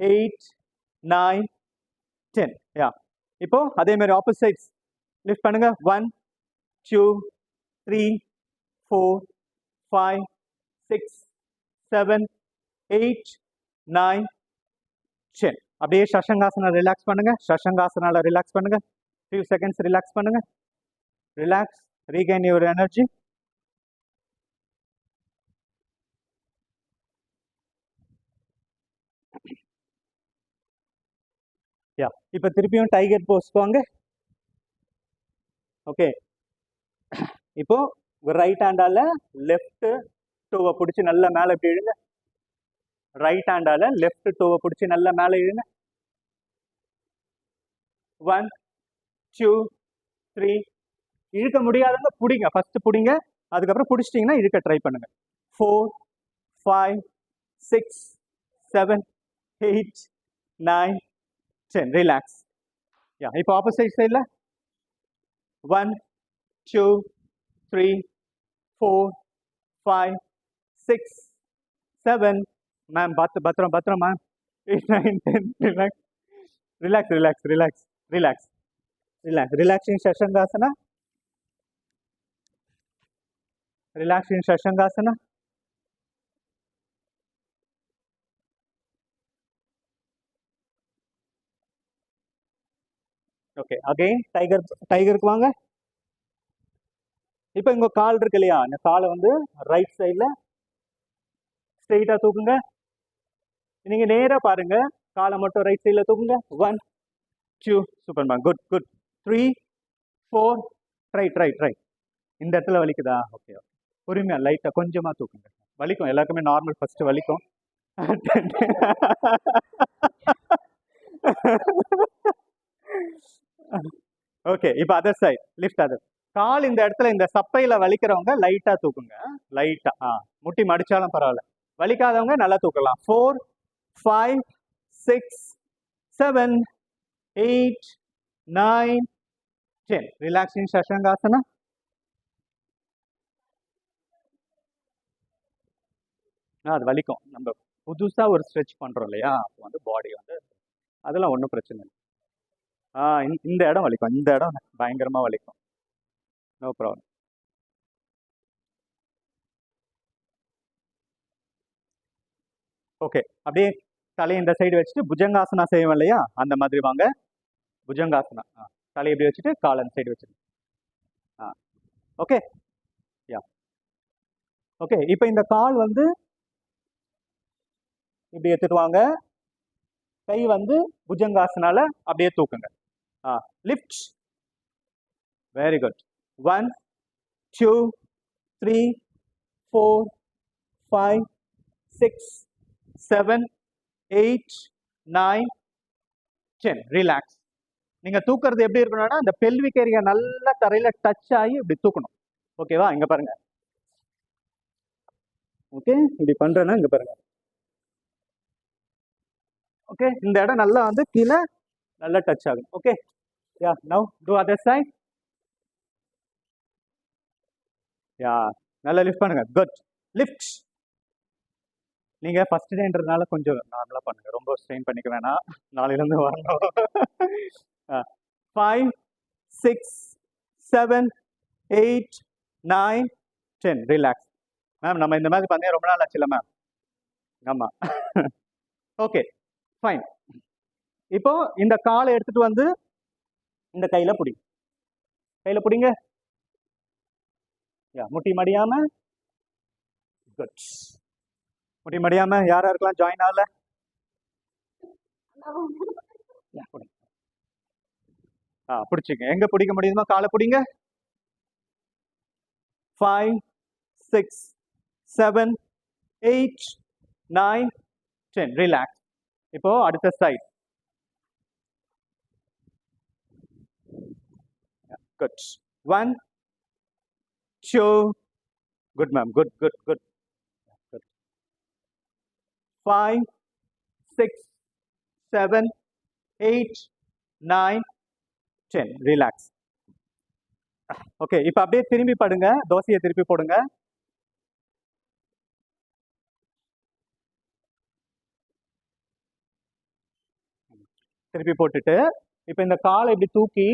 8 9 10. யா, இப்போ அதே மாதிரி ஆப்போசிட்ஸ் லிஃப்ட் பண்ணுங்க. 1 2 3 4 5 6 7 8 9 10. அப்படியே ஷஷங்காசனா ரிலாக்ஸ் பண்ணுங்க. ஷஷங்காசனால ரிலாக்ஸ் பண்ணுங்க. few seconds ரிலாக்ஸ் பண்ணுங்க. Relax, regain your energy. யா, இப்போ திருப்பியும் டைகர் போஸ் வாங்க. ஓகே, இப்போ ரைட் ஹேண்டால லெஃப்ட் டோவை பிடிச்சி நல்லா மேலே இப்படி இழுங்க. ரைட் ஹேண்டால லெஃப்ட் டோவை பிடிச்சி நல்லா மேலே இழுங்க. 1 2 3. இழுக்க முடியாதவங்க பிடிங்க. ஃபர்ஸ்ட் பிடிங்க, அதுக்கப்புறம் பிடிச்சிட்டிங்கன்னா இழுக்க ட்ரை பண்ணுங்க. 4 5 6 7 8 9 10. ரிலாக்ஸ். யா, இப்போ ஆப்போசிட் சைடில் 1 2 3 4 5 6 7. மேம் பத்திரம் பத்திரம் ma'am. 8 9 10. Relax relax relax relax relax relax. Relaxing Shashankasana. Relaxing Shashankasana. Okay, again டைகருக்கு வாங்க. இப்போ இங்க கால் இருக்கு இல்லையா, இந்த காலை வந்து ரைட் சைட்ல ஸ்ட்ரெயிட்டா தூக்குங்க. நீங்க நேரா பாருங்க. காலை மட்டும் ரைட் சைட்ல தூக்குங்க. 1 2. Super ma'am, good good. 3 4. Try. இந்த இடத்துல வலிக்குதா? ஓகே, பொறுமையா லைட்டா கொஞ்சமா தூக்குங்க. வலிக்கும், எல்லாருக்குமே நார்மல் ஃபர்ஸ்ட் வலிக்கும். ஓகே, இப்போ அதர் சைட் லிஃப்ட். அதர் கால் இந்த இடத்துல இந்த சப்பையில வலிக்கிறவங்க லைட்டா தூக்குங்க. லைட்டா, முட்டி மடிச்சாலும் பரவாயில்ல. வலிக்காதவங்க நல்லா தூக்கலாம். 4 5 6 7 8 9 10. ரிலாக்ஸிங் ஷஷங்காசனா. அது வலிக்கும். நம்ம புதுசா ஒரு ஸ்ட்ரெச் பண்றோம் இல்லையா, அப்போ வந்து பாடி வந்து அதெல்லாம் ஒன்றும் பிரச்சனை இல்லை. இந்த இடம் வலிக்கும். இந்த இடம் பயங்கரமா வலிக்கும். No problem. ஓகே, அப்படியே தலையை இந்த சைடு வச்சுட்டு புஜங்காசனா செய்வோம் இல்லையா, அந்த மாதிரி வாங்க. புஜங்காசனா. தலையை எப்படி வச்சுட்டு கால் அந்த சைடு வச்சுட்டு. ஓகே, யா. ஓகே, இப்போ இந்த கால் வந்து இப்படி எடுத்துட்டு வாங்க. கை வந்து புஜங்காசனால அப்படியே தூக்குங்க. லிஃப்ட். Very good. 1 2 3 4 5 6 7 8 9 10. ரிலாக்ஸ். நீங்க தூக்குறது எப்படி இருக்கணும்னா அந்த பெல்விக் ஏரியா நல்லா தரையில டச் ஆகி இப்படி தூக்கணும். ஓகேவா? இங்க பாருங்க. ஓகே, இப்படி பண்றேன்னா இங்க பாருங்க. ஓகே, இந்த இடம் நல்லா வந்து கீழே நல்லா டச் ஆகும். Okay, yeah, now to other side. Yeah, நல்லா லிஃப்ட் பண்ணுங்க. குட். லிஃப்ட். நீங்க ஃபர்ஸ்ட் டேன்றதுனால கொஞ்சம் நார்மலா பண்ணுங்க, ரொம்ப ஸ்ட்ரெயின் பண்ணிக்க வேணாம், நாளையில இருந்து வரணும். 5 6 7 8 9 10. ரிலாக்ஸ். மேம், நம்ம இந்த மாதிரி பண்ணி ரொம்ப நாள் ஆச்சுல்ல மேம்? ஆமா. Okay, fine. இப்போ இந்த காலை எடுத்துட்டு வந்து இந்த கையில பிடிங்க. கையில பிடிங்க. முட்டி மடியாம. குட். முட்டி மடியாம. யாரா இருக்கலாம் ஜாயின் ஆகல? பிடிச்சிங்க. எங்க பிடிக்க முடியுமோ காலை பிடிங்க. 5 6 7 8 9 10. ரிலாக்ஸ். இப்போ அடுத்த side. Good. 1 2. Good ma'am. Good good good. 5 6 7 8 9 10. Relax. Okay, இப்போ அப்படியே திரும்பி படுங்க. தோசையை திருப்பி போடுங்க. திருப்பி போட்டுட்டு இப்போ இந்த காலை இப்படி தூக்கி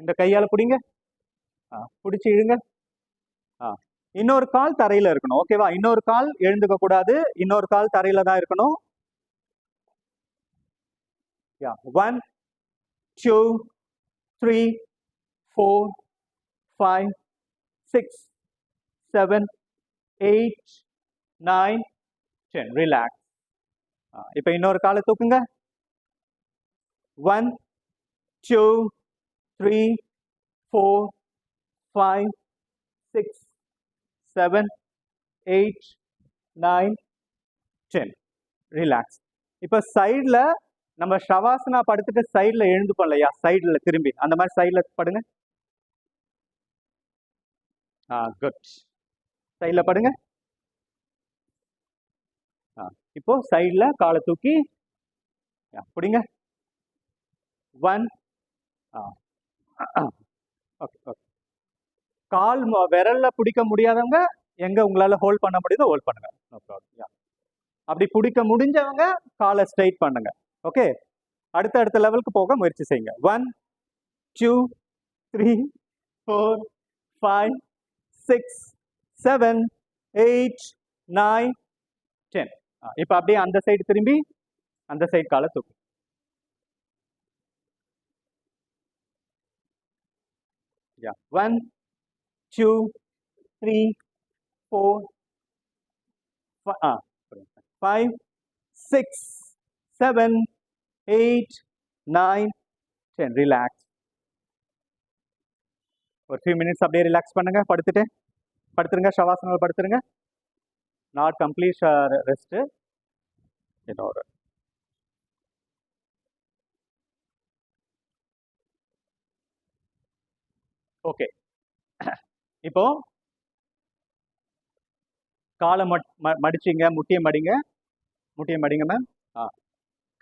இந்த கையால பிடிங்க. பிடிச்சி இழுங்க. இன்னொரு கால் தரையில இருக்கணும். ஓகேவா? இன்னொரு கால் எழுந்துக்க கூடாது, இன்னொரு கால் தரையில தான் இருக்கணும். 1 2 3 4 5 6 7 8 9 10. ரிலாக்ஸ். இப்போ இன்னொரு காலை தூக்குங்க. 1 2 3 4 5 6 7 8 9 10. ரிலாக்ஸ். இப்போ சைடில் நம்ம ஷவாசனா படுத்துட்டு சைடில் எழுந்துப்போம் இல்லையா? சைடில் திரும்பி அந்த மாதிரி சைடில் படுங்க. குட். சைடில் படுங்க. இப்போ சைடில் காலை தூக்கி பிடிங்க. 1. Okay okay. கால் விரல்ல பிடிக்க முடியாதவங்க எங்க உங்களால ஹோல்ட் பண்ண முடியுதோ ஹோல்ட் பண்ணுங்க. No problem. அப்படி பிடிக்க முடிஞ்சவங்க காலை ஸ்ட்ரைட் பண்ணுங்க. ஓகே, அடுத்த லெவலுக்கு போக முயற்சி செய்யுங்க. 1 2 3 4 5 6 7 8 9 10. இப்போ அப்படியே அந்த சைடு திரும்பி அந்த சைடு காலை தூக்கு. 1 2 3 4 5 6 7 8 9 10. ரிலாக்ஸ். ஒரு few minutes அப்படியே ரிலாக்ஸ் பண்ணுங்க. படுத்துருங்க. ஷவாசனால படுத்துருங்க. Not complete rest. இன்னொரு ஓகே. இப்போ காலை மடிச்சிங்க. முட்டியை மடிங்க மேம்.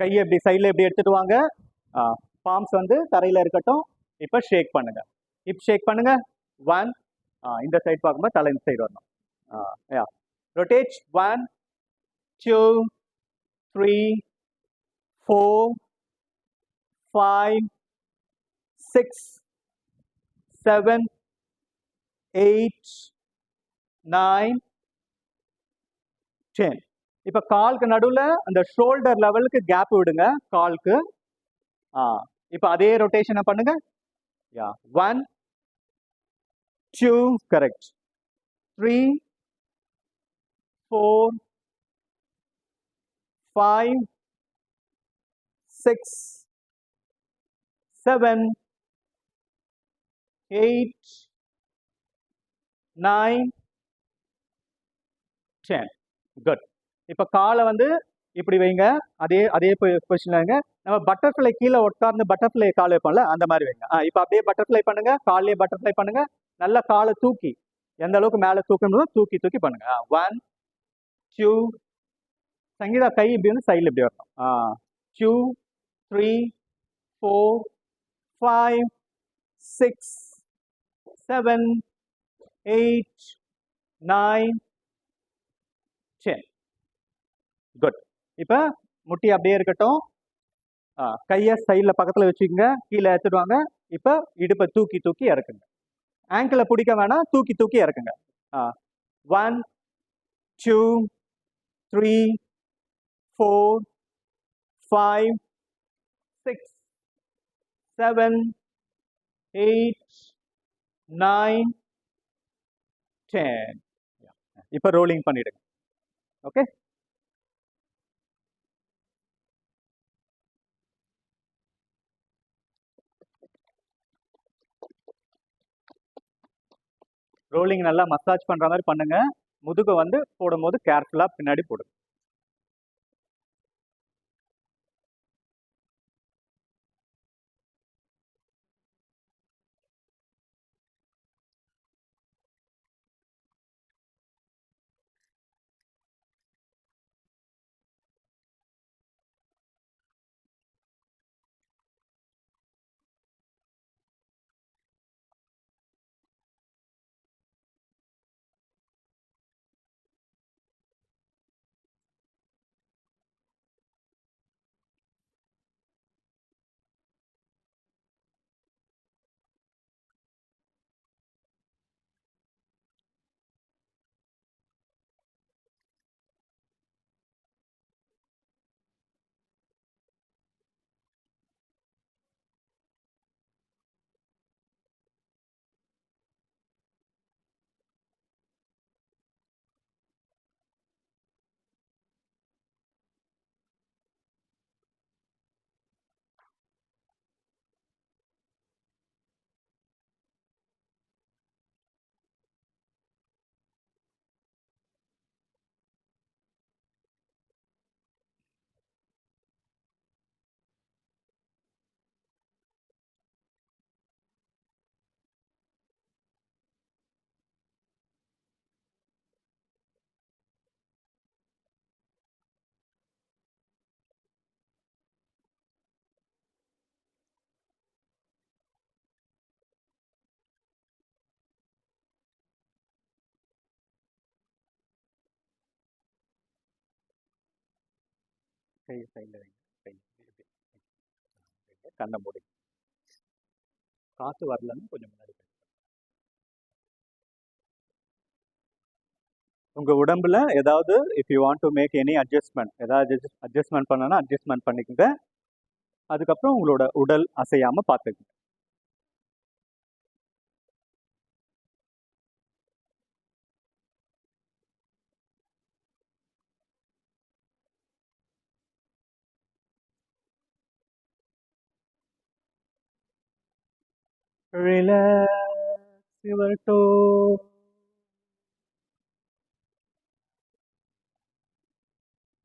கையை எப்படி சைடில் எப்படி எடுத்துட்டு வாங்க. பாம்ஸ் வந்து தரையில் இருக்கட்டும். இப்போ ஷேக் பண்ணுங்க. ஷேக் பண்ணுங்க. 1. இந்த சைடு பார்க்கும்போது தலை இந்த சைடு வரணும். ரொட்டேட். 1 2 3 4 5 6 7 8 9 10. இப்போ காலுக்கு நடுவில் அந்த ஷோல்டர் லெவலுக்கு கேப் விடுங்க காலுக்கு. இப்போ அதே ரொட்டேஷனை பண்ணுங்க. 1 2 கரெக்ட். 3 4 5 6, 7, 8, 9, 10. குட். இப்போ காலை வந்து இப்படி வைங்க. அதே அதே பொசிஷன்ல வைங்க. நம்ம பட்டர்ஃப்ளை கீழே உட்கார்ந்து பட்டர்ஃப்ளை கால் வைப்போம்ல, அந்த மாதிரி வைங்க. இப்போ அப்படியே பட்டர்ஃப்ளை பண்ணுங்க. காலையே பட்டர்ஃப்ளை பண்ணுங்க. நல்லா காலை தூக்கி, எந்த அளவுக்கு மேலே தூக்கணும் தூக்கி தூக்கி பண்ணுங்க. 1, 2, சங்கீதா கை இப்படி வந்து சைடில் இப்படி வரணும். 2, 3, 4, 5, 6, 7, 8, 9, 10. குட். இப்போ முட்டி அப்படியே இருக்கட்டும். கையை சைடில் பக்கத்தில் வச்சுக்கோங்க. கீழே எடுத்துட்டு வாங்க. இப்போ இடுப்பை தூக்கி தூக்கி இறக்குங்க. ஆங்கிளை பிடிக்க வேணாம், தூக்கி தூக்கி இறக்குங்க. 1, 2, 3, 4, 5, 6, 7, 8, 9, 10. இப்போ ரோலிங் பண்ணிடுங்க. ஓகே. ரோலிங் நல்லா மசாஜ் பண்ற மாதிரி பண்ணுங்க. முதுகை வந்து போடும்போது கேர்ஃபுல்லா பின்னாடி போடுங்க. கை சைடில் வைங்க. கண்ணை மூடி. காற்று வரலன்னு கொஞ்சம் முன்னாடி. உங்க உடம்புல ஏதாவது if you want to make any adjustment, ஏதாவது அட்ஜஸ்ட்மெண்ட் பண்ணனா அட்ஜஸ்ட்மெண்ட் பண்ணிக்கோங்க. அதுக்கப்புறம் உங்களோட உடல் அசையாம பார்த்துக்குங்க. Relax your toe.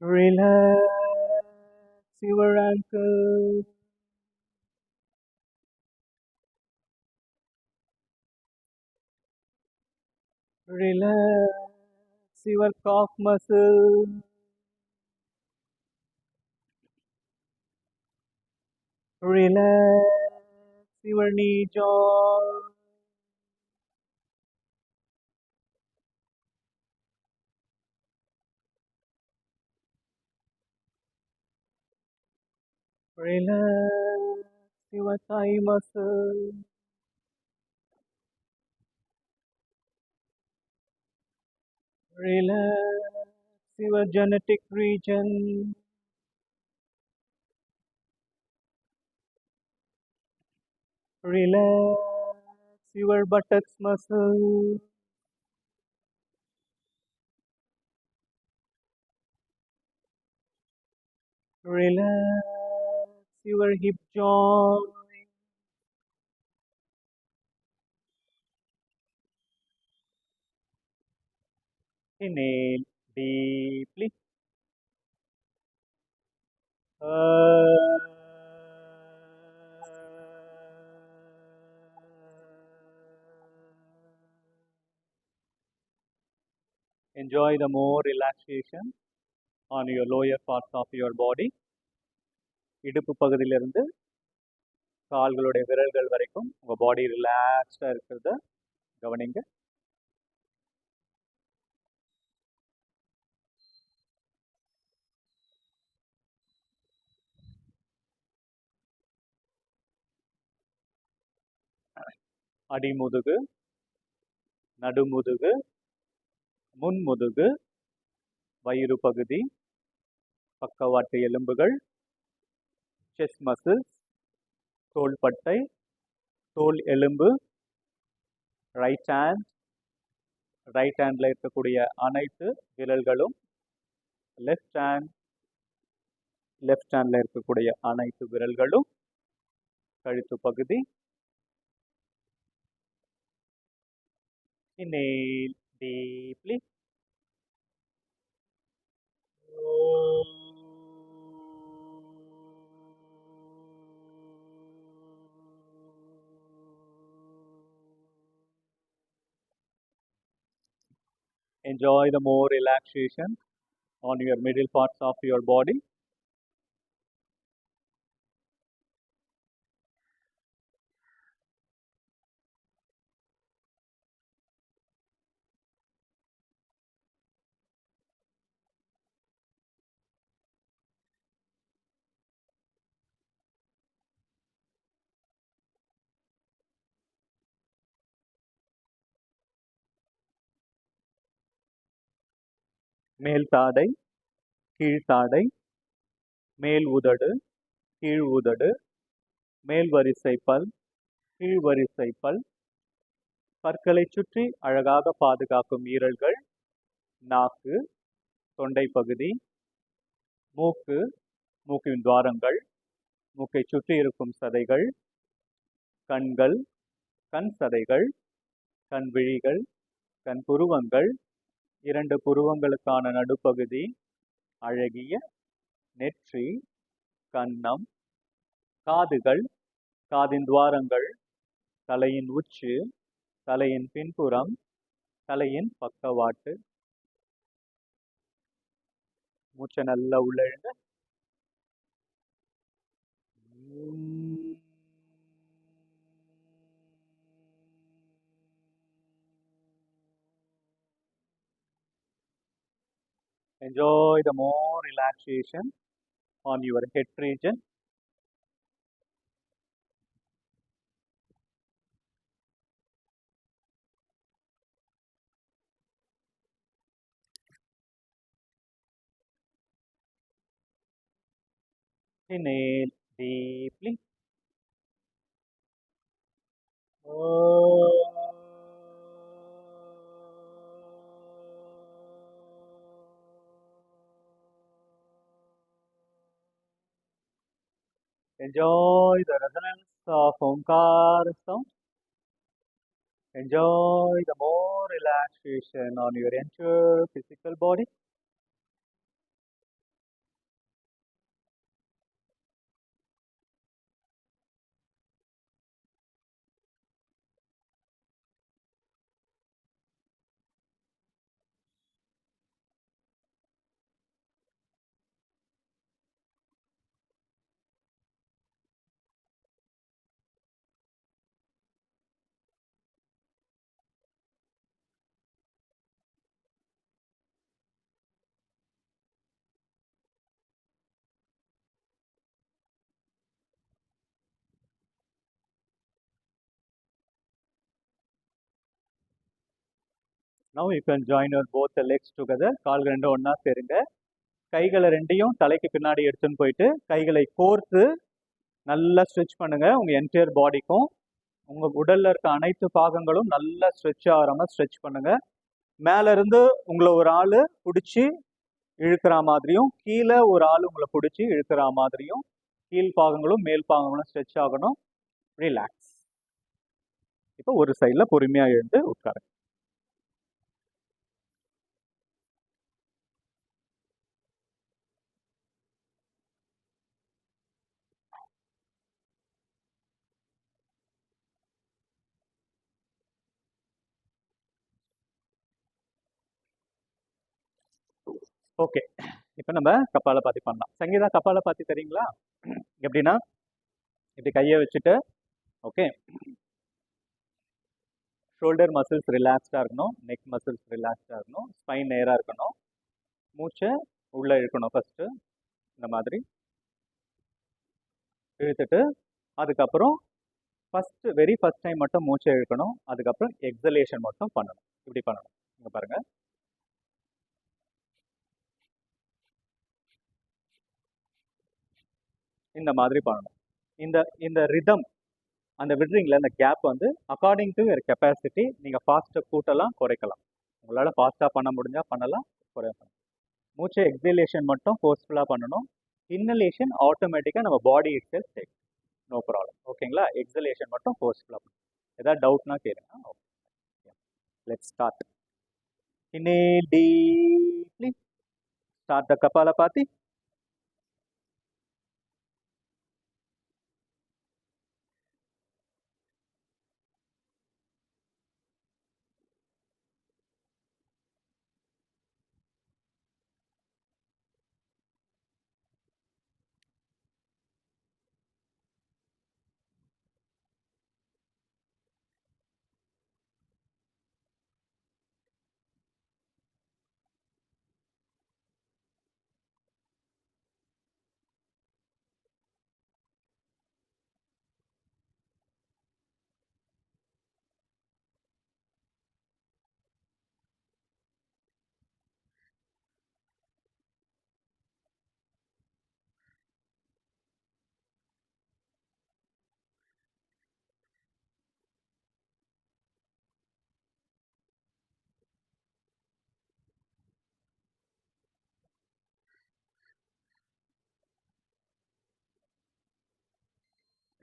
Relax your ankle. Relax your calf muscle. Relax your knee joint. Relax your thigh muscle. Relax your genetic region. Relax your buttocks muscle. Relax your hip joint. Inhale deeply. Enjoy the more relaxation on your lower parts of your body. இடுப்பு பகுதியிலிருந்து கால்களுடைய விரல்கள் வரைக்கும் உங்க பாடி ரிலாக்ஸ்டா இருக்கிறத கவனிங்க. அடிமுதுகு, நடுமுதுகு, முன்முதுகு, வயிறு பகுதி, பக்கவாட்டு எலும்புகள், செஸ்ட் மசில்ஸ், தோள்பட்டை, தோல் எலும்பு, ரைட் ஹேண்ட்ல இருக்கக்கூடிய அனைத்து விரல்களும், லெஃப்ட் ஹேண்ட்ல இருக்கக்கூடிய அனைத்து விரல்களும், கழுத்து பகுதி. Inhale deeply. Enjoy the more relaxation on your middle parts of your body. மேல் தாடை, கீழ் தாடை, மேல் உதடு, கீழ் உதடு, மேல் வரிசை பல், கீழ் வரிசை பல், பற்களை சுற்றி அழகாக பாதுகாக்கும் ஈரல்கள், நாக்கு, தொண்டை பகுதி, மூக்கு, மூக்கின் துவாரங்கள், மூக்கை சுற்றி இருக்கும் சதைகள், கண்கள், கண் சதைகள், கண் விழிகள், கண் புருவங்கள், 2 புருவங்களுக்கான நடுப்பகுதி, அழகிய நெற்றி, கன்னம், காதுகள், காதின் துவாரங்கள், தலையின் உச்சி, தலையின் பின்புறம், தலையின் பக்கவாட்டு. மூச்சை நல்லா உள்ள இழுங்க. Enjoy the more relaxation on your head region. Inhale deeply. Enjoy the resonance of Omkara sound. Enjoy the more relaxation on your entire physical body. Now you can join your both the legs together. கால்கள் ரெண்டும் ஒண்ணா சேருங்க. கைகளை ரெண்டையும் தலைக்கு பின்னாடி எடுத்துன்னு போயிட்டு கைகளை கோர்த்து நல்லா ஸ்ட்ரெச் பண்ணுங்க. உங்க என்டையர் பாடிக்கும் உங்க உடல்ல இருக்க அனைத்து பாகங்களும் நல்லா ஸ்ட்ரெச் ஆகிற மாதிரி ஸ்ட்ரெச் பண்ணுங்க. மேல இருந்து உங்களை ஒரு ஆளு பிடிச்சி இழுக்கிற மாதிரியும், கீழே ஒரு ஆள் உங்களை பிடிச்சி இழுக்கிற மாதிரியும், கீழ் பாகங்களும் மேல் பாகங்களும் ஸ்ட்ரெச் ஆகணும். ரிலாக்ஸ். இப்போ ஒரு சைட்ல பொறுமையா எழுந்து உட்காருங்க. ஓகே, இப்போ நம்ம கபாலபாதி பண்ணலாம். சங்கீதா, கபாலபாதி தெரியுங்களா? எப்படின்னா இப்படி கையை வச்சுட்டு, ஓகே, ஷோல்டர் மசில்ஸ் ரிலாக்ஸ்டாக இருக்கணும், நெக் மசில்ஸ் ரிலாக்ஸ்டாக இருக்கணும், ஸ்பைன் நேராக இருக்கணும், மூச்சை உள்ளே இழுக்கணும். ஃபஸ்ட்டு இந்த மாதிரி இழுத்துட்டு, அதுக்கப்புறம் வெரி ஃபர்ஸ்ட் டைம் மட்டும் மூச்சை இழுக்கணும். அதுக்கப்புறம் எக்ஸலேஷன் மட்டும் பண்ணணும். இப்படி பண்ணணும். இங்கே பாருங்க, இந்த மாதிரி பண்ணணும். இந்த இந்த ரிதம் அந்த விடுறீங்களா, இந்த கேப் வந்து அக்கார்டிங் டு யுவர் கெப்பாசிட்டி நீங்கள் ஃபாஸ்ட்டாக கூட்டலாம், குறைக்கலாம். உங்களால் ஃபாஸ்ட்டாக பண்ண முடிஞ்சால் பண்ணலாம், குறைக்கலாம். மூச்சை எக்ஸலேஷன் மட்டும் ஃபோர்ஸ்ஃபுல்லாக பண்ணணும். இன்னலேஷன் ஆட்டோமேட்டிக்காக நம்ம body itself take, no problem. ஓகேங்களா? எக்ஸலேஷன் மட்டும் ஃபோர்ஸ்ஃபுல்லாக பண்ணணும். ஏதாவது டவுட்னா கேளுங்க. Okay, let's start. Inhale deeply. Start the Kapalabhati.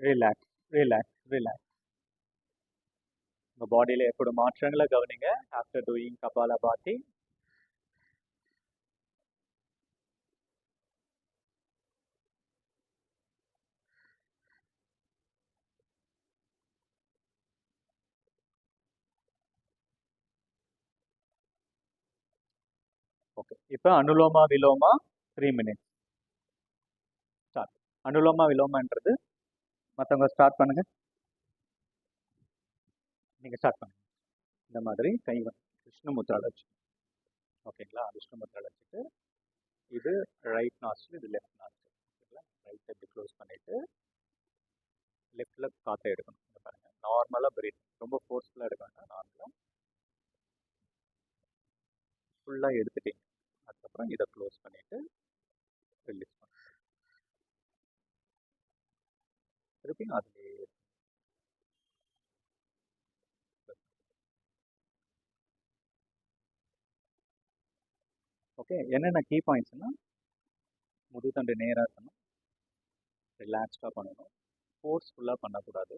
Relax, relax, relax. உங்கள் பாடியில் ஏற்படும் மாற்றங்களை கவனிங்க ஆஃப்டர் டூயிங் கபாலபாதி. ஓகே, இப்போ அனுலோமா விலோமா 3 minutes ஸ்டார்ட். அனுலோமா விலோமான்றது மற்றவங்க ஸ்டார்ட் பண்ணுங்க, நீங்கள் ஸ்டார்ட் பண்ணுங்க. இந்த மாதிரி கை வந்து விஷ்ணு முத்ரால வச்சு, ஓகேங்களா? விஷ்ணு முத்ரால வச்சுட்டு, இது ரைட் நாஸ்ட்ரில், இது லெஃப்ட் நாஸ்ட்ரில். ஓகேங்களா? ரைட் எப்படி க்ளோஸ் பண்ணிவிட்டு லெஃப்டில் காற்றை எடுக்கணும். இங்கே பாருங்கள், நார்மலாக பிரீத், ரொம்ப ஃபோர்ஸ்ஃபுல்லாக எடுக்க வேண்டாம், நார்மலாக ஃபுல்லாக எடுத்துட்டீங்க. அதுக்கப்புறம் இதை க்ளோஸ் பண்ணிவிட்டு ரிலீஸ் பண்ணுங்க. திருப்பி அதுலேயே ஓகே. என்னென்ன கீ பாயிண்ட்ஸ்னால், முதுதண்டு நேராக இருக்கணும், ரிலாக்ஸ்டாக பண்ணணும், ஃபோர்ஸ்ஃபுல்லாக பண்ணக்கூடாது,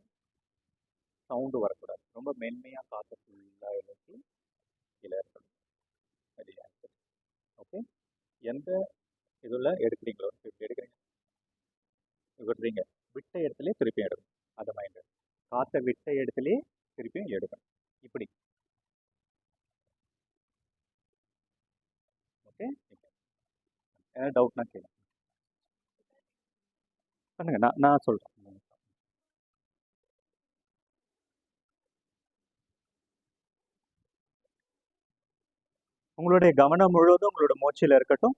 சவுண்டு வரக்கூடாது, ரொம்ப மென்மையாக காற்றை ஃபுல்லாக எழுப்பி கீழே இருக்கணும். ரிலாக்ஸ். ஓகே, எந்த இதில் எடுக்கிறீங்களோ, இப்படி எடுக்கிறீங்க, விடுறீங்க, விட்ட இடத்துல திருப்பியும் எடுக்கணும். அதை மைண்ட், காற்றை விட்ட இடத்துலையே திருப்பியும் எடுக்கணும். இப்படி. ஓகே, ஏதாவது டவுட்னா கேளுங்க. பண்ணுங்க, நான் சொல்கிறேன். உங்களுடைய கவனம் முழுவதும் உங்களோட மூச்சில் இருக்கட்டும்.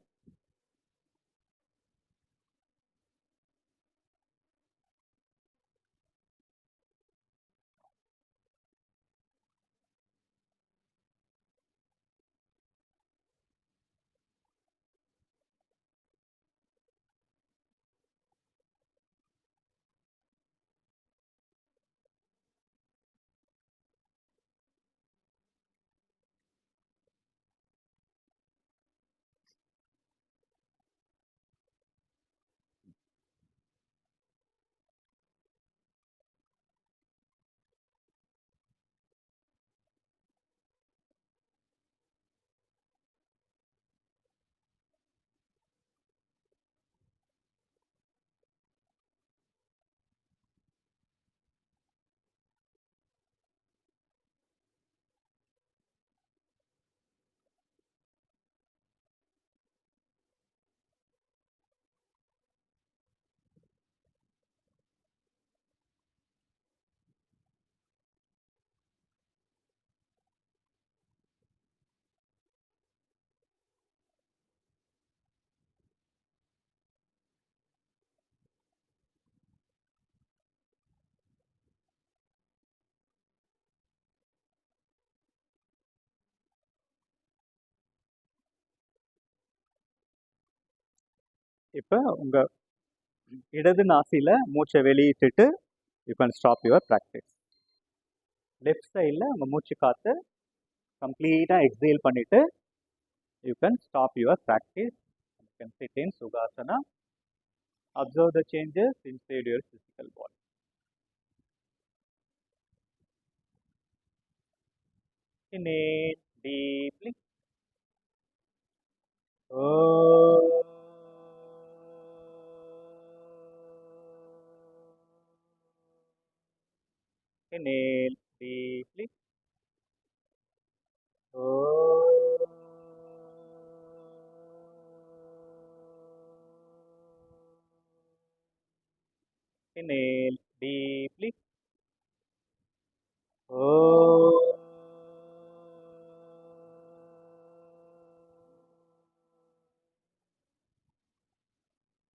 இப்போ உங்க இடது நாசியில மூச்சை வெளியிட்டுட்டு you can stop your practice. Left சைடில் உங்க மூச்சு காத்து கம்ப்ளீட்டாக எக்ஸேல் பண்ணிட்டு you can stop your practice. You can sit in Sukhasana. Observe the changes inside your physical body. Inhale deeply. Inhale deeply. Inhale deeply.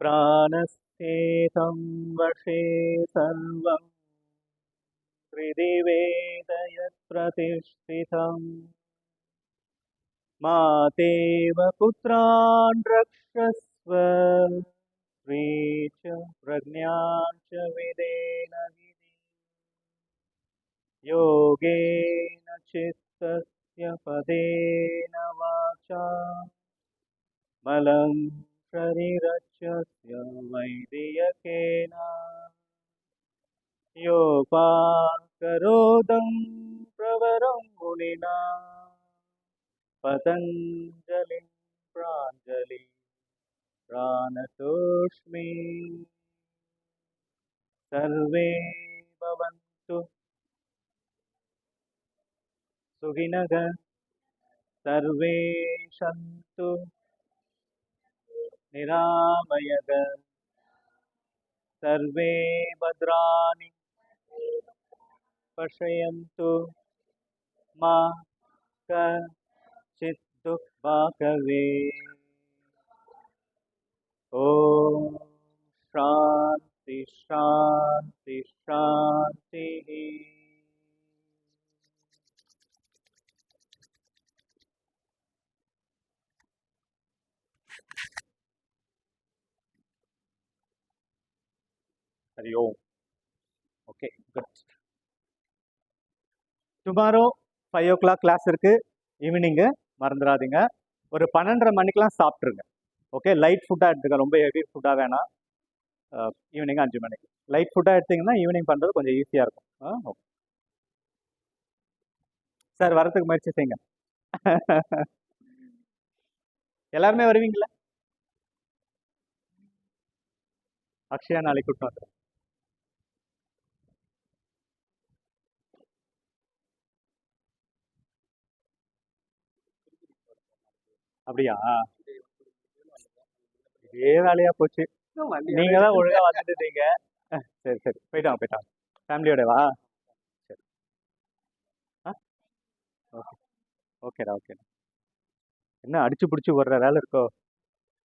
प्राणस्तेतं वशे सर्वं हृदि वेदयत् प्रतिष्ठितं मातेव पुत्रान् रक्षस्व च प्रज्ञां च विदेन विधि योगेन चित्तस्य पदेन वाचा मलं शरीरस्य वैद्यकेन योपाकरोदं प्रवरं मुनिना पतञ्जलिं प्राञ्जलि प्राणतोऽस्मि. सर्वे भवन्तु सुखिनः, सर्वे सन्तु निरामयः, सर्वे भद्राणि पश्यन्तु मा कश्चित् दुःखभाग्भवेत्. ॐ शान्ति शान्ति शान्तिः. हरि ओम. Okay, good. Tomorrow 5 o'clock class இருக்கு ஈவினிங்கு, மறந்துடாதீங்க. ஒரு 12:30 மணிக்கெலாம் சாப்பிட்ருங்க. ஓகே, லைட் ஃபுட்டாக எடுத்துக்க, ரொம்ப ஹெவி ஃபுட்டாக வேணாம். ஈவினிங் 5 மணிக்கு லைட் ஃபுட்டாக எடுத்திங்கன்னா ஈவினிங் பண்ணுறது கொஞ்சம் ஈஸியாக இருக்கும். ஓகே சார், வரதுக்கு முயற்சி செய்யுங்க. எல்லாருமே வருவீங்களா? அக்ஷயா நாளைக்கு கூட்டம் வந்துடும். அப்படியா? இதே வேலையா போச்சு. நீங்க தான் ஒழுங்கா வந்துட்டீங்க. சரி சரி, போயிட்டாங்க போயிட்டாங்க. ஃபேமிலியோடவா? சரி. ஓகே ஓகேடா ஓகேடா. என்ன அடிச்சு பிடிச்சி வர்ற வேலை இருக்கோ?